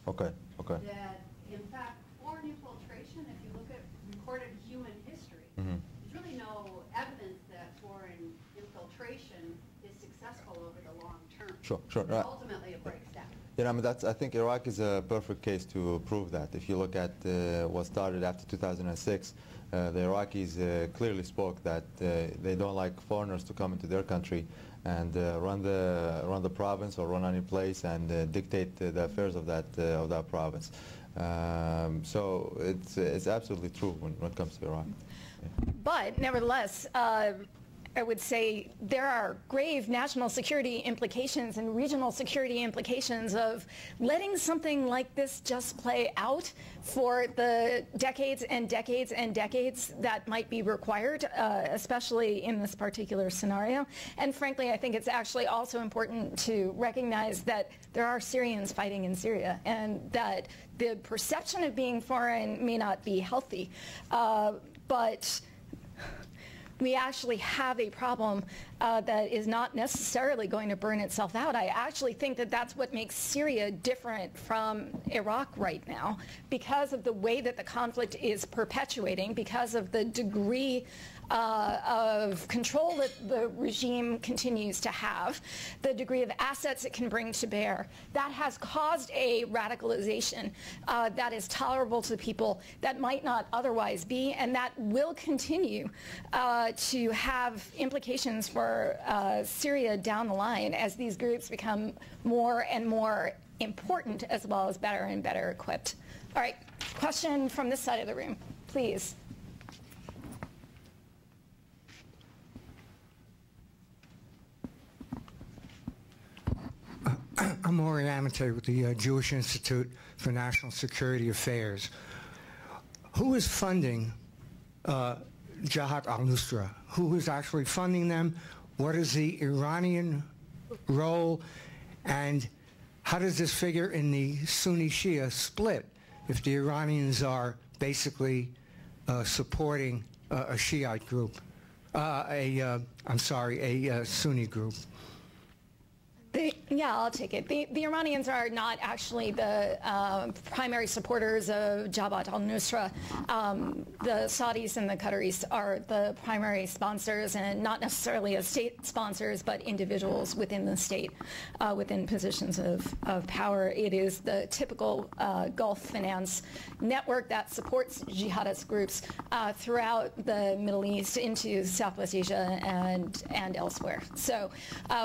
Okay. That, in fact, foreign infiltration, if you look at recorded human history, Mm-hmm. there's really no evidence that foreign infiltration is successful over the long term. Sure. But ultimately, it breaks down. Yeah, I mean, I think Iraq is a perfect case to prove that. If you look at what started after 2006, the Iraqis clearly spoke that they don't like foreigners to come into their country and run the province or run any place and dictate the affairs of that province. So it's absolutely true when it comes to Iraq. Yeah. But nevertheless, I would say there are grave national security implications and regional security implications of letting something like this just play out for the decades and decades and decades that might be required, especially in this particular scenario. And frankly, I think it's actually also important to recognize that there are Syrians fighting in Syria, and that the perception of being foreign may not be healthy, but we actually have a problem that is not necessarily going to burn itself out. I actually think that that's what makes Syria different from Iraq right now, because of the way that the conflict is perpetuating, because of the degree of control that the regime continues to have, the degree of assets it can bring to bear. That has caused a radicalization that is tolerable to people that might not otherwise be, and that will continue to have implications for Syria down the line as these groups become more and more important as well as better and better equipped. All right, question from this side of the room, please. I'm Maureen Amate with the Jewish Institute for National Security Affairs. Who is funding Jabhat al-Nusra? Who is actually funding them? What is the Iranian role? And how does this figure in the Sunni-Shia split if the Iranians are basically supporting a Shiite group, a Sunni group? Yeah, I'll take it. The Iranians are not actually the primary supporters of Jabhat al-Nusra. The Saudis and the Qataris are the primary sponsors, and not necessarily as state sponsors, but individuals within the state, within positions of power. It is the typical Gulf finance network that supports jihadist groups throughout the Middle East into Southwest Asia and elsewhere. So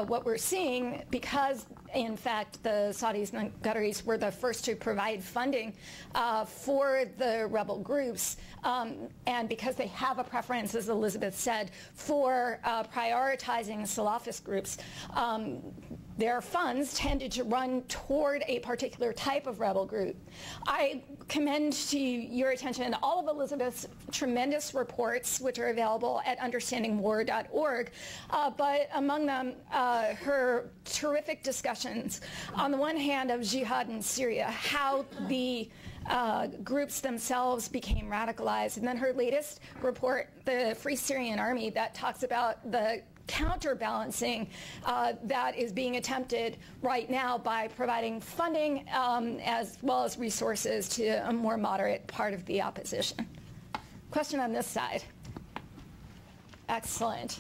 what we're seeing, because in fact the Saudis and the Qataris were the first to provide funding for the rebel groups, and because they have a preference, as Elizabeth said, for prioritizing Salafist groups, their funds tended to run toward a particular type of rebel group. I commend to your attention all of Elizabeth's tremendous reports, which are available at understandingwar.org, but among them her terrific discussions, on the one hand, of jihad in Syria, how the groups themselves became radicalized, and then her latest report, the Free Syrian Army, that talks about the counterbalancing that is being attempted right now by providing funding as well as resources to a more moderate part of the opposition. Question on this side. Excellent.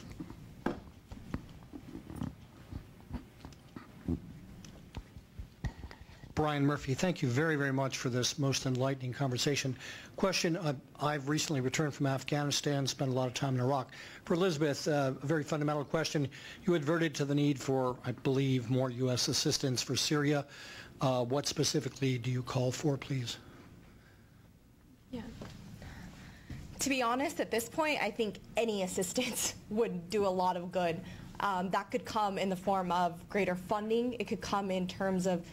Brian Murphy, thank you very, very much for this most enlightening conversation. Question, I've recently returned from Afghanistan, spent a lot of time in Iraq. For Elizabeth, a very fundamental question. You adverted to the need for, I believe, more U.S. assistance for Syria. What specifically do you call for, please? Yeah. To be honest, at this point, I think any assistance would do a lot of good. That could come in the form of greater funding. It could come in terms of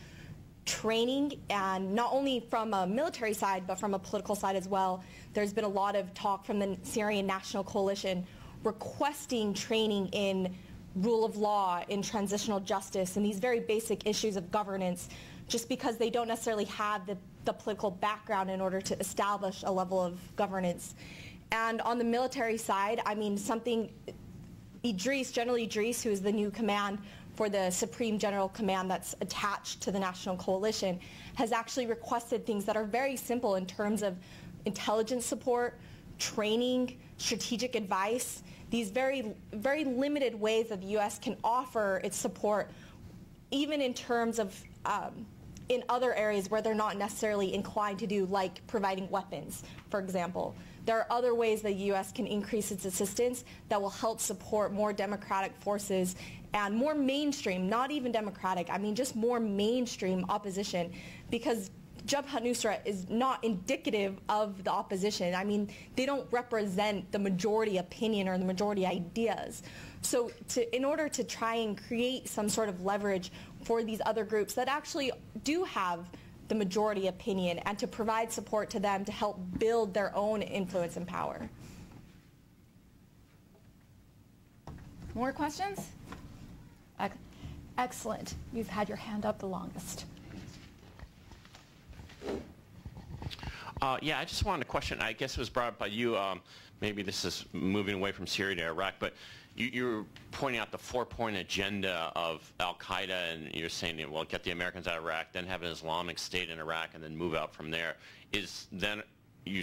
training, and not only from a military side, but from a political side as well. There's been a lot of talk from the Syrian National Coalition requesting training in rule of law, in transitional justice, and these very basic issues of governance, just because they don't necessarily have the political background in order to establish a level of governance. And on the military side, I mean, General Idris, who is the new command for the Supreme General Command that's attached to the National Coalition, has actually requested things that are very simple in terms of intelligence support, training, strategic advice, these very, very limited ways that the U.S. can offer its support, even in terms of in other areas where they're not necessarily inclined to do, like providing weapons, for example. There are other ways that the U.S. can increase its assistance that will help support more democratic forces and more mainstream, not even democratic, I mean just more mainstream opposition, because Jabhat al-Nusra is not indicative of the opposition. I mean, they don't represent the majority opinion or the majority ideas. So in order to try and create some sort of leverage for these other groups that actually do have the majority opinion, and to provide support to them to help build their own influence and power. More questions? Excellent. You've had your hand up the longest. Yeah, I just wanted to question, I guess it was brought up by you, maybe this is moving away from Syria to Iraq, but you're pointing out the four-point agenda of Al-Qaeda, and you're saying, well, get the Americans out of Iraq, then have an Islamic State in Iraq, and then move out from there. Is then you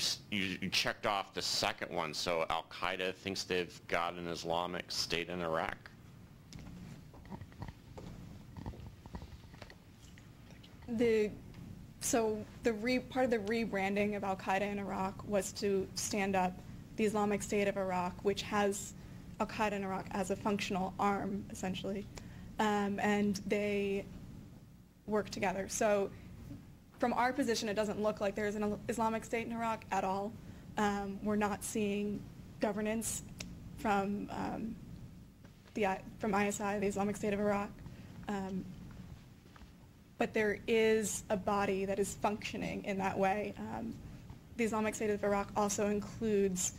checked off the second one, so Al-Qaeda thinks they've got an Islamic State in Iraq? Part of the rebranding of Al-Qaeda in Iraq was to stand up the Islamic State of Iraq, which has Al-Qaeda in Iraq as a functional arm, essentially. And they work together. So from our position, it doesn't look like there's an Islamic State in Iraq at all. We're not seeing governance from ISI, the Islamic State of Iraq. But there is a body that is functioning in that way. The Islamic State of Iraq also includes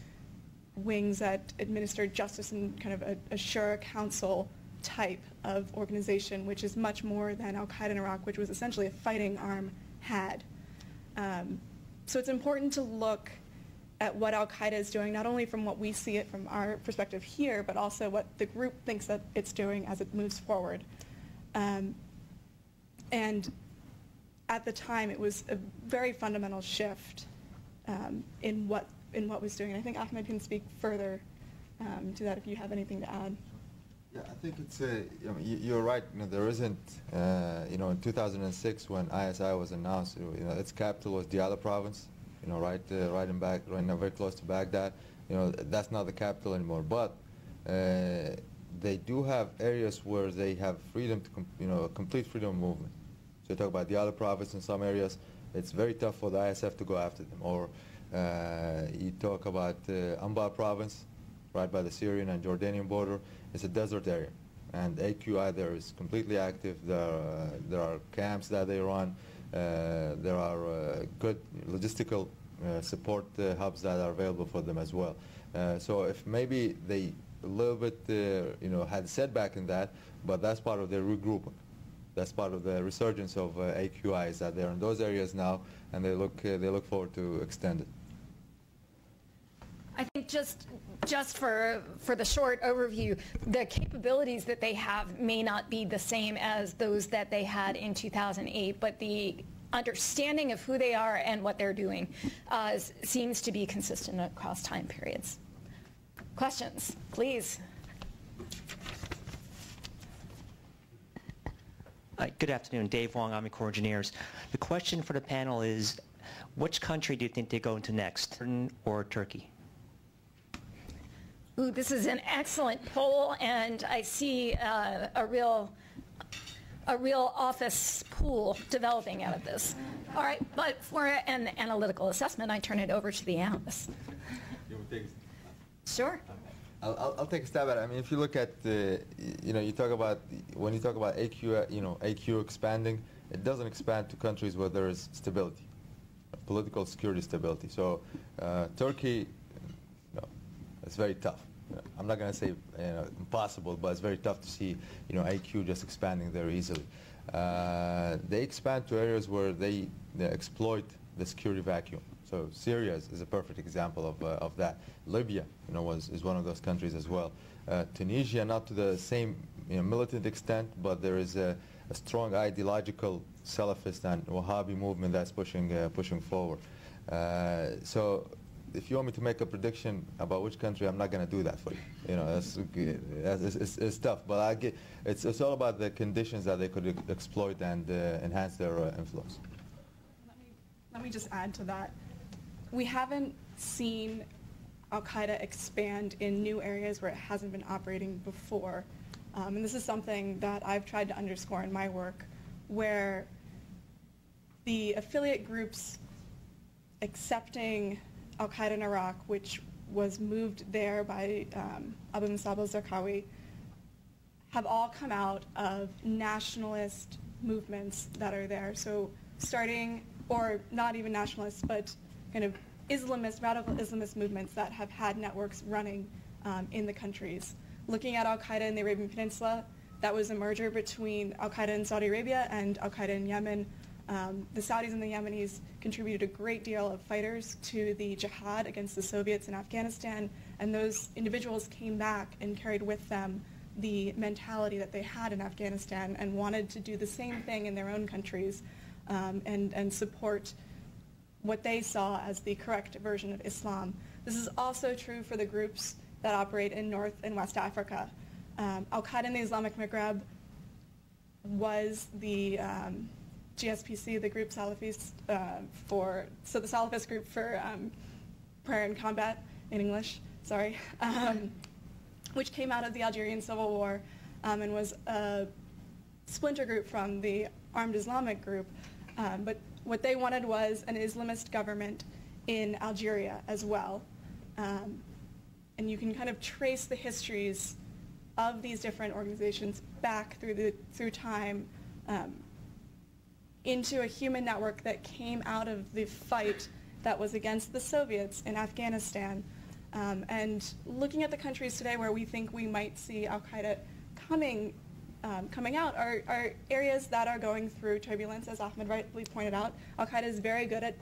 wings that administer justice in kind of a Shura Council type of organization, which is much more than Al-Qaeda in Iraq, which was essentially a fighting arm had. So it's important to look at what Al-Qaeda is doing, not only from what we see it from our perspective here, but also what the group thinks that it's doing as it moves forward. And at the time, it was a very fundamental shift in what was doing. And I think Ahmed can speak further to that if you have anything to add. Yeah, I think it's you're right. There isn't. In 2006 when ISI was announced, its capital was Diyala province. Right now, very close to Baghdad. That's not the capital anymore. But they do have areas where they have freedom to, complete freedom of movement. So you talk about Diyala province in some areas. It's very tough for the ISF to go after them. Or you talk about Anbar province, right by the Syrian and Jordanian border. It's a desert area, and AQI there is completely active. There are camps that they run. There are good logistical support hubs that are available for them as well. So if maybe they a little bit had setback in that, but that's part of their regrouping. That's part of the resurgence of AQI, is that they're in those areas now, and they look forward to extend it. I think just for the short overview, the capabilities that they have may not be the same as those that they had in 2008, but the understanding of who they are and what they're doing seems to be consistent across time periods. Questions, please. Good afternoon, Dave Wong, Army Corps of Engineers. The question for the panel is, which country do you think they go into next, Britain or Turkey? Ooh, this is an excellent poll, and I see a real office pool developing out of this. All right, but for an analytical assessment, I turn it over to the analysts. Sure. I'll take a stab at it. I mean, if you look at you talk about when you talk about AQ, AQ expanding, it doesn't expand to countries where there is stability, political security stability. So Turkey, it's very tough. I'm not going to say impossible, but it's very tough to see AQ just expanding there easily. They expand to areas where they exploit the security vacuum. So Syria is a perfect example of that. Libya, is one of those countries as well. Tunisia, not to the same militant extent, but there is a strong ideological Salafist and Wahhabi movement that's pushing forward. So if you want me to make a prediction about which country, I'm not going to do that for you. It's tough, but it's all about the conditions that they could exploit and enhance their influence. Let me just add to that. We haven't seen Al-Qaeda expand in new areas where it hasn't been operating before. And this is something that I've tried to underscore in my work, where the affiliate groups accepting Al-Qaeda in Iraq, which was moved there by Abu Musab al-Zarqawi, have all come out of nationalist movements that are there. So starting, or not even nationalists, but kind of Islamist, radical Islamist movements that have had networks running in the countries. Looking at Al-Qaeda in the Arabian Peninsula, that was a merger between Al-Qaeda in Saudi Arabia and Al-Qaeda in Yemen. The Saudis and the Yemenis contributed a great deal of fighters to the jihad against the Soviets in Afghanistan, and those individuals came back and carried with them the mentality that they had in Afghanistan and wanted to do the same thing in their own countries and support what they saw as the correct version of Islam. This is also true for the groups that operate in North and West Africa. Al-Qaeda in the Islamic Maghreb was the GSPC, the group Salafist so the Salafist group for prayer and combat in English, sorry, which came out of the Algerian Civil War and was a splinter group from the armed Islamic group, but what they wanted was an Islamist government in Algeria as well. And you can kind of trace the histories of these different organizations back through time into a human network that came out of the fight that was against the Soviets in Afghanistan. And looking at the countries today where we think we might see Al-Qaeda coming out are areas that are going through turbulence, as Ahmed rightly pointed out. Al-Qaeda is very good at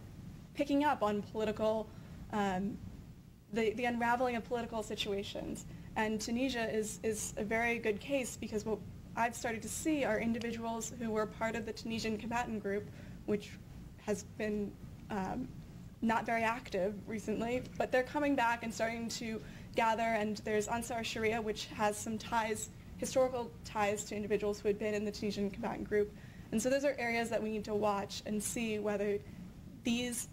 picking up on political, the unraveling of political situations. And Tunisia is a very good case because what I've started to see are individuals who were part of the Tunisian combatant group, which has been not very active recently, but they're coming back and starting to gather, and there's Ansar Sharia, which has some ties, historical ties to individuals who had been in the Tunisian combatant group. And so those are areas that we need to watch and see whether these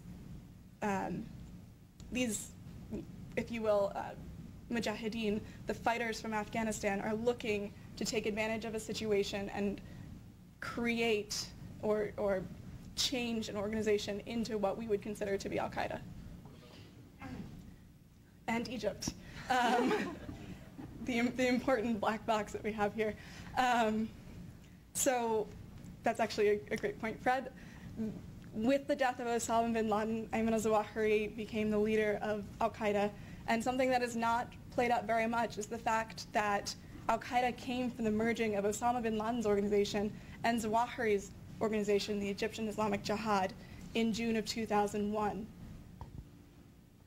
if you will, mujahideen, the fighters from Afghanistan, are looking to take advantage of a situation and create or change an organization into what we would consider to be Al-Qaeda. And Egypt. The important black box that we have here. So that's actually a great point, Fred. With the death of Osama bin Laden, Ayman al-Zawahiri became the leader of Al-Qaeda, and something that is not played up very much is the fact that Al-Qaeda came from the merging of Osama bin Laden's organization and Zawahiri's organization, the Egyptian Islamic Jihad, in June of 2001.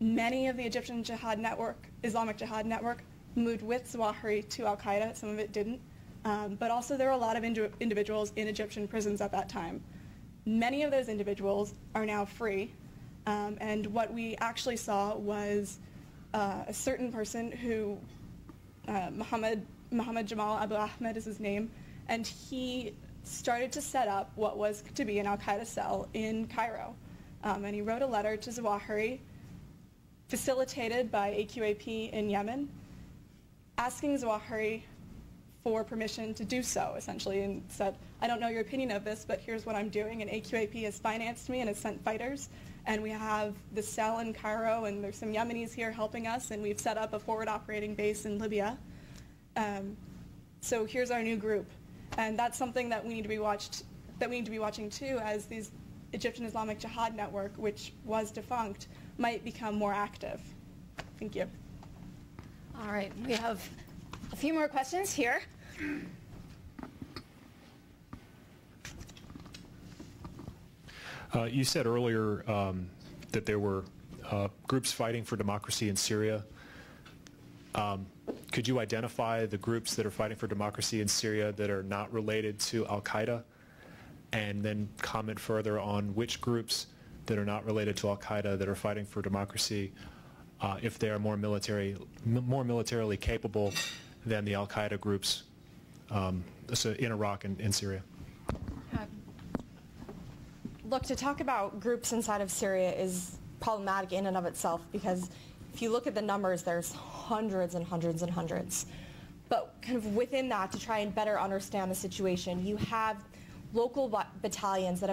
Many of the Egyptian Jihad network, Islamic Jihad network, moved with Zawahiri to Al-Qaeda. Some of it didn't. But also there were a lot of individuals in Egyptian prisons at that time. Many of those individuals are now free. And what we actually saw was a certain person who, Muhammad Jamal Abu Ahmed is his name, and he started to set up what was to be an Al-Qaeda cell in Cairo. And he wrote a letter to Zawahiri, facilitated by AQAP in Yemen, asking Zawahiri for permission to do so, essentially, and said, I don't know your opinion of this, but here's what I'm doing, and AQAP has financed me and has sent fighters, and we have the cell in Cairo, and there's some Yemenis here helping us, and we've set up a forward operating base in Libya. So here's our new group. And that's something that we need to be watching too, as these Egyptian Islamic Jihad network, which was defunct, might become more active. Thank you. All right, we have a few more questions here. You said earlier that there were groups fighting for democracy in Syria. Could you identify the groups that are fighting for democracy in Syria that are not related to Al-Qaeda, and then comment further on which groups that are not related to Al-Qaeda that are fighting for democracy, if they are more militarily capable than the Al-Qaeda groups in Iraq and Syria? Look, to talk about groups inside of Syria is problematic in and of itself, because if you look at the numbers, there's hundreds and hundreds and hundreds. But kind of within that, to try and better understand the situation, you have local battalions that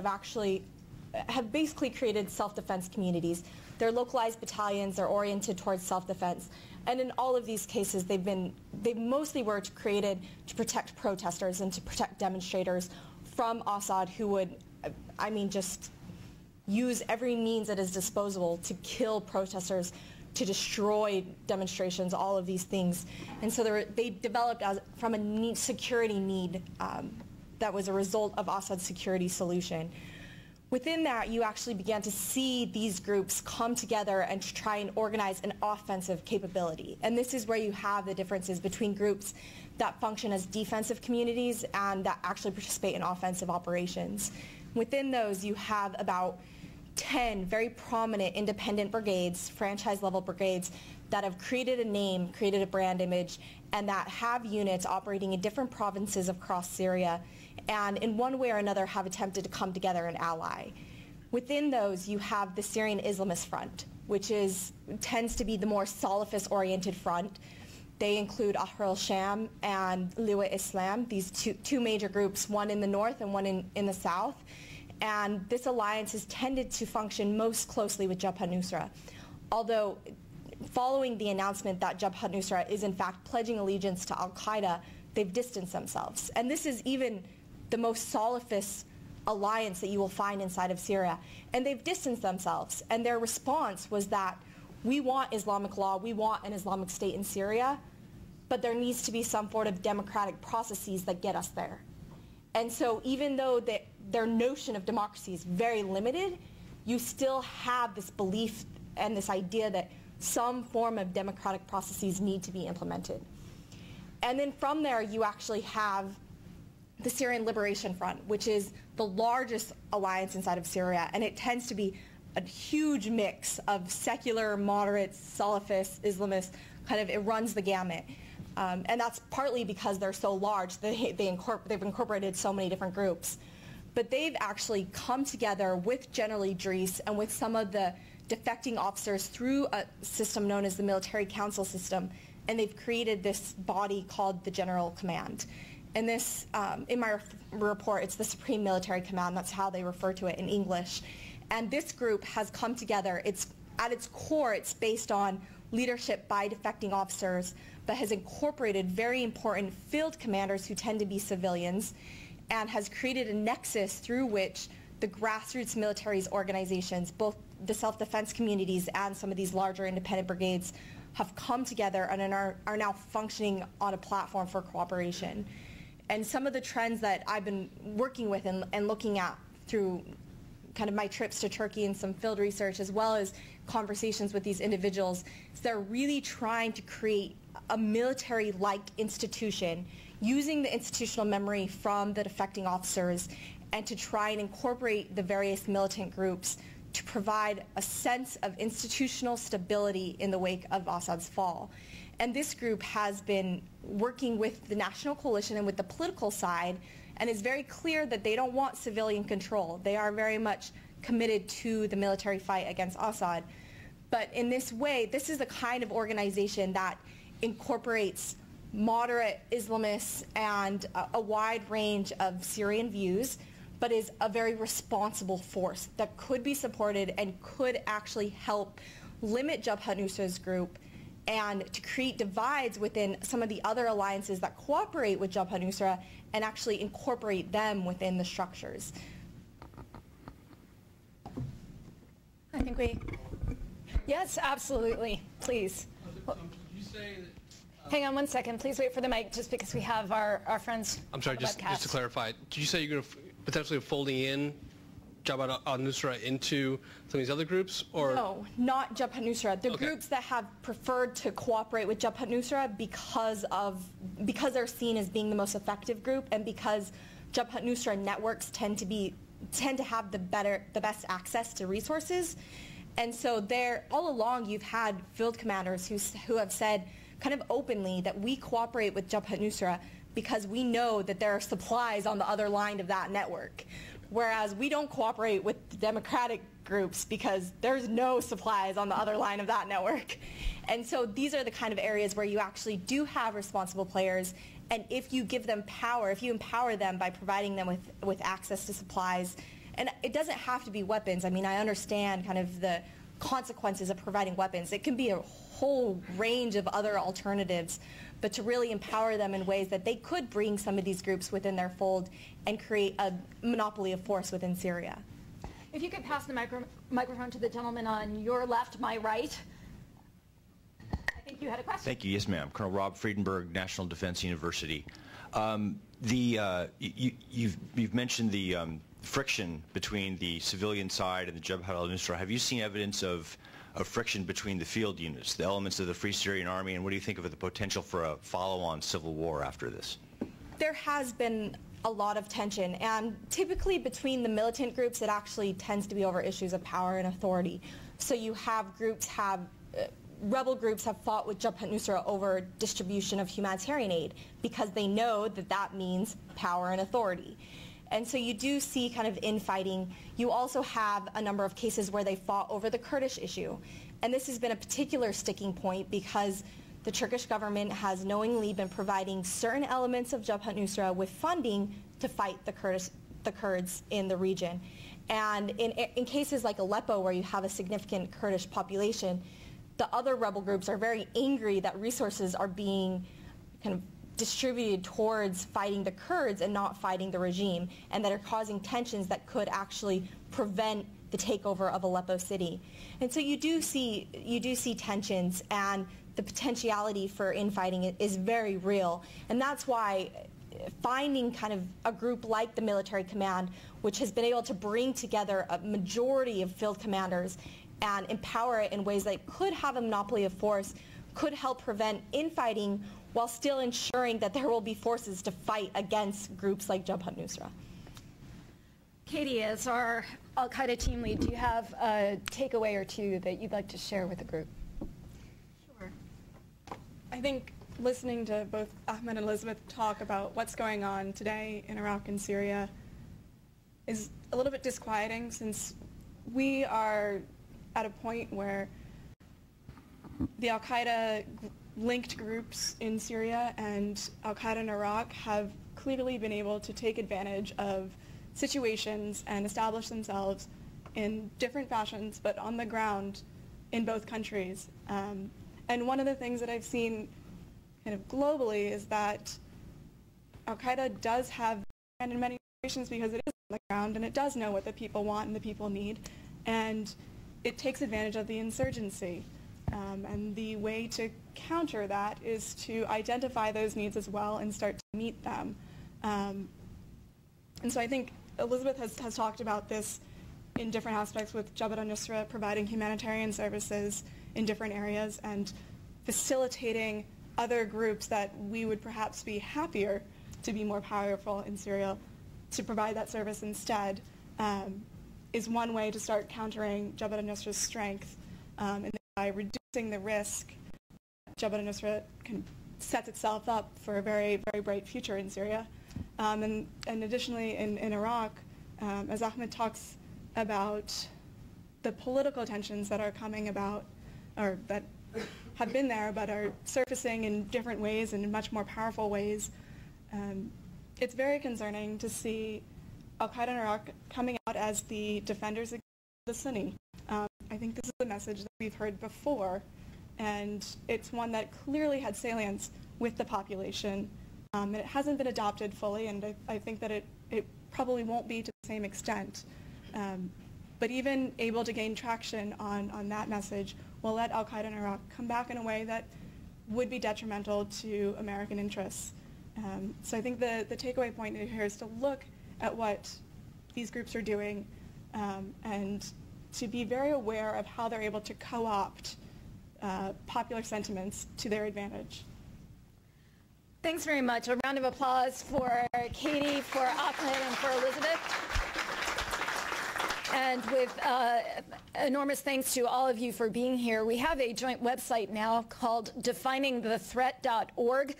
have basically created self-defense communities. They're localized battalions, they're oriented towards self-defense. And in all of these cases, they mostly were created to protect protesters and to protect demonstrators from Assad, who would, just use every means at his disposal to kill protesters, to destroy demonstrations, all of these things. And so they developed from a security need that was a result of Assad's security solution. Within that, you actually began to see these groups come together and to try and organize an offensive capability. And this is where you have the differences between groups that function as defensive communities and that actually participate in offensive operations. Within those, you have about 10 very prominent independent brigades, franchise-level brigades, that have created a name, created a brand image, and that have units operating in different provinces across Syria, and in one way or another have attempted to come together and ally. Within those, you have the Syrian Islamist Front, which tends to be the more Salafist-oriented front, They include Ahr al-Sham and Liwa Islam, these two major groups, one in the north and one in the south. And this alliance has tended to function most closely with Jabhat al-Nusra. Although, following the announcement that Jabhat al-Nusra is in fact pledging allegiance to Al-Qaeda, they've distanced themselves. And this is even the most salafist alliance that you will find inside of Syria. And they've distanced themselves. And their response was that we want Islamic law, we want an Islamic state in Syria, but there needs to be some sort of democratic processes that get us there. And so even though their notion of democracy is very limited, you still have this belief and this idea that some form of democratic processes need to be implemented. And then from there, you actually have the Syrian Liberation Front, which is the largest alliance inside of Syria, and it tends to be a huge mix of secular, moderates, Salafists, Islamists, it runs the gamut. And that's partly because they're so large. They've incorporated so many different groups. But they've actually come together with General Idris and with some of the defecting officers through a system known as the Military Council System, and they've created this body called the General Command. And this, in my report, it's the Supreme Military Command. That's how they refer to it in English. And this group has come together. At its core, it's based on leadership by defecting officers, but has incorporated very important field commanders who tend to be civilians, and has created a nexus through which the grassroots military organizations, both the self-defense communities and some of these larger independent brigades, have come together and are now functioning on a platform for cooperation. And some of the trends that I've been working with and looking at through my trips to Turkey and some field research, as well as conversations with these individuals, is they're really trying to create a military-like institution using the institutional memory from the defecting officers, and to try and incorporate the various militant groups to provide a sense of institutional stability in the wake of Assad's fall. And this group has been working with the national coalition and with the political side, and it's very clear that they don't want civilian control. They are very much committed to the military fight against Assad. But in this way, this is the kind of organization that incorporates moderate Islamists and a wide range of Syrian views, but is a very responsible force that could be supported and could actually help limit Jabhat al-Nusra's group and to create divides within some of the other alliances that cooperate with Jabhat al-Nusra and actually incorporate them within the structures. I think we... Yes, absolutely. Please. Could you say that... Hang on one second. Please wait for the mic, just because we have our friends. I'm sorry, just to clarify. Did you say you're going to potentially folding in Jabhat al-Nusra into some of these other groups, or no, not Jabhat al-Nusra. The groups that have preferred to cooperate with Jabhat al-Nusra because they're seen as being the most effective group, and because Jabhat al-Nusra networks tend to have the best access to resources. And so all along you've had field commanders who have said openly that we cooperate with Jabhat al-Nusra because we know that there are supplies on the other line of that network. Whereas we don't cooperate with the democratic groups because there's no supplies on the other line of that network. And so these are the kind of areas where you actually do have responsible players, and if you give them power, if you empower them by providing them with access to supplies, and it doesn't have to be weapons. I mean, I understand the consequences of providing weapons. It can be a whole range of other alternatives, but to really empower them in ways that they could bring some of these groups within their fold and create a monopoly of force within Syria. If you could pass the microphone to the gentleman on your left, my right. I think you had a question. Thank you. Yes, ma'am. Colonel Rob Friedenberg, National Defense University. You've mentioned the friction between the civilian side and the Jabhat al-Nusra. Have you seen evidence of friction between the field units, the elements of the Free Syrian Army, and what do you think of the potential for a follow-on civil war after this? There has been a lot of tension, and typically between the militant groups it actually tends to be over issues of power and authority. So you have rebel groups have fought with Jabhat al-Nusra over distribution of humanitarian aid because they know that means power and authority. And so you do see infighting. You also have a number of cases where they fought over the Kurdish issue. And this has been a particular sticking point because the Turkish government has knowingly been providing certain elements of Jabhat al-Nusra with funding to fight the Kurds in the region. And in cases like Aleppo, where you have a significant Kurdish population, the other rebel groups are very angry that resources are being kind of distributed towards fighting the Kurds and not fighting the regime, and that are causing tensions that could actually prevent the takeover of Aleppo city. And so you do see tensions, and the potentiality for infighting is very real. And that's why finding kind of a group like the military command, which has been able to bring together a majority of field commanders and empower it in ways that could have a monopoly of force, could help prevent infighting while still ensuring that there will be forces to fight against groups like Jabhat al-Nusra. Katie, as our Al-Qaeda team lead, do you have a takeaway or two that you'd like to share with the group? Sure. I think listening to both Ahmed and Elizabeth talk about what's going on today in Iraq and Syria is a little bit disquieting, since we are at a point where the Al-Qaeda linked groups in Syria and Al-Qaeda in Iraq have clearly been able to take advantage of situations and establish themselves in different fashions, but on the ground in both countries. And one of the things that I've seen kind of globally is that Al-Qaeda does have, and in many situations because it is on the ground and it does know what the people want and the people need, and it takes advantage of the insurgency. And the way to counter that is to identify those needs as well and start to meet them. And so I think Elizabeth has talked about this in different aspects, with Jabhat al-Nusra providing humanitarian services in different areas and facilitating other groups that we would perhaps be happier to be more powerful in Syria to provide that service instead, is one way to start countering Jabhat al-Nusra's strength, and by reducing the risk, Jabhat al-Nusra sets itself up for a very, very bright future in Syria. And additionally in Iraq, as Ahmed talks about the political tensions that are coming about, or that have been there but are surfacing in different ways and in much more powerful ways, it's very concerning to see Al-Qaeda in Iraq coming out as the defenders of the Sunni. I think this is a message that we've heard before, and it's one that clearly had salience with the population, and it hasn't been adopted fully, and I think that it probably won't be to the same extent. But even able to gain traction on that message will let Al-Qaeda in Iraq come back in a way that would be detrimental to American interests. So I think the takeaway point here is to look at what these groups are doing, and to be very aware of how they're able to co-opt popular sentiments to their advantage. Thanks very much. A round of applause for Katie, for Ahmed, and for Elizabeth. And with enormous thanks to all of you for being here. We have a joint website now called definingthethreat.org.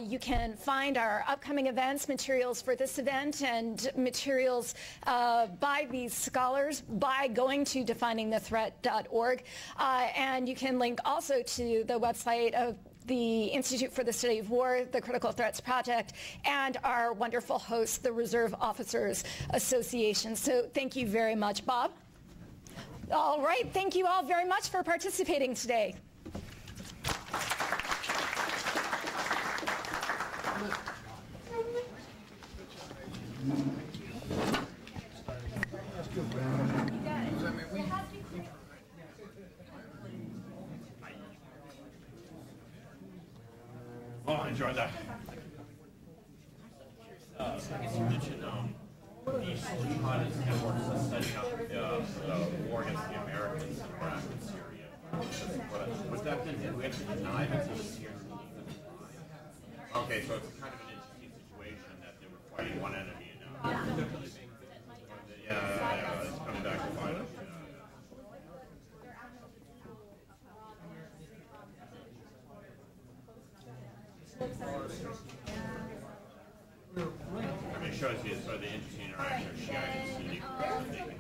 You can find our upcoming events, materials for this event, and materials by these scholars by going to definingthethreat.org. And you can link also to the website of the Institute for the Study of War, the Critical Threats Project, and our wonderful host, the Reserve Officers Association. So thank you very much, Bob. All right, thank you all very much for participating today. Oh, I enjoyed that. You mentioned these jihadist networks setting up the war against the Americans in Iraq and Syria. Was that then actually denied until the Syrians leave? Okay, so it's kind of an interesting situation that they were fighting one enemy and now yeah, it's coming back to fight us. I mean, it shows you sort of the interesting interaction of Shiite and Sunni groups that they can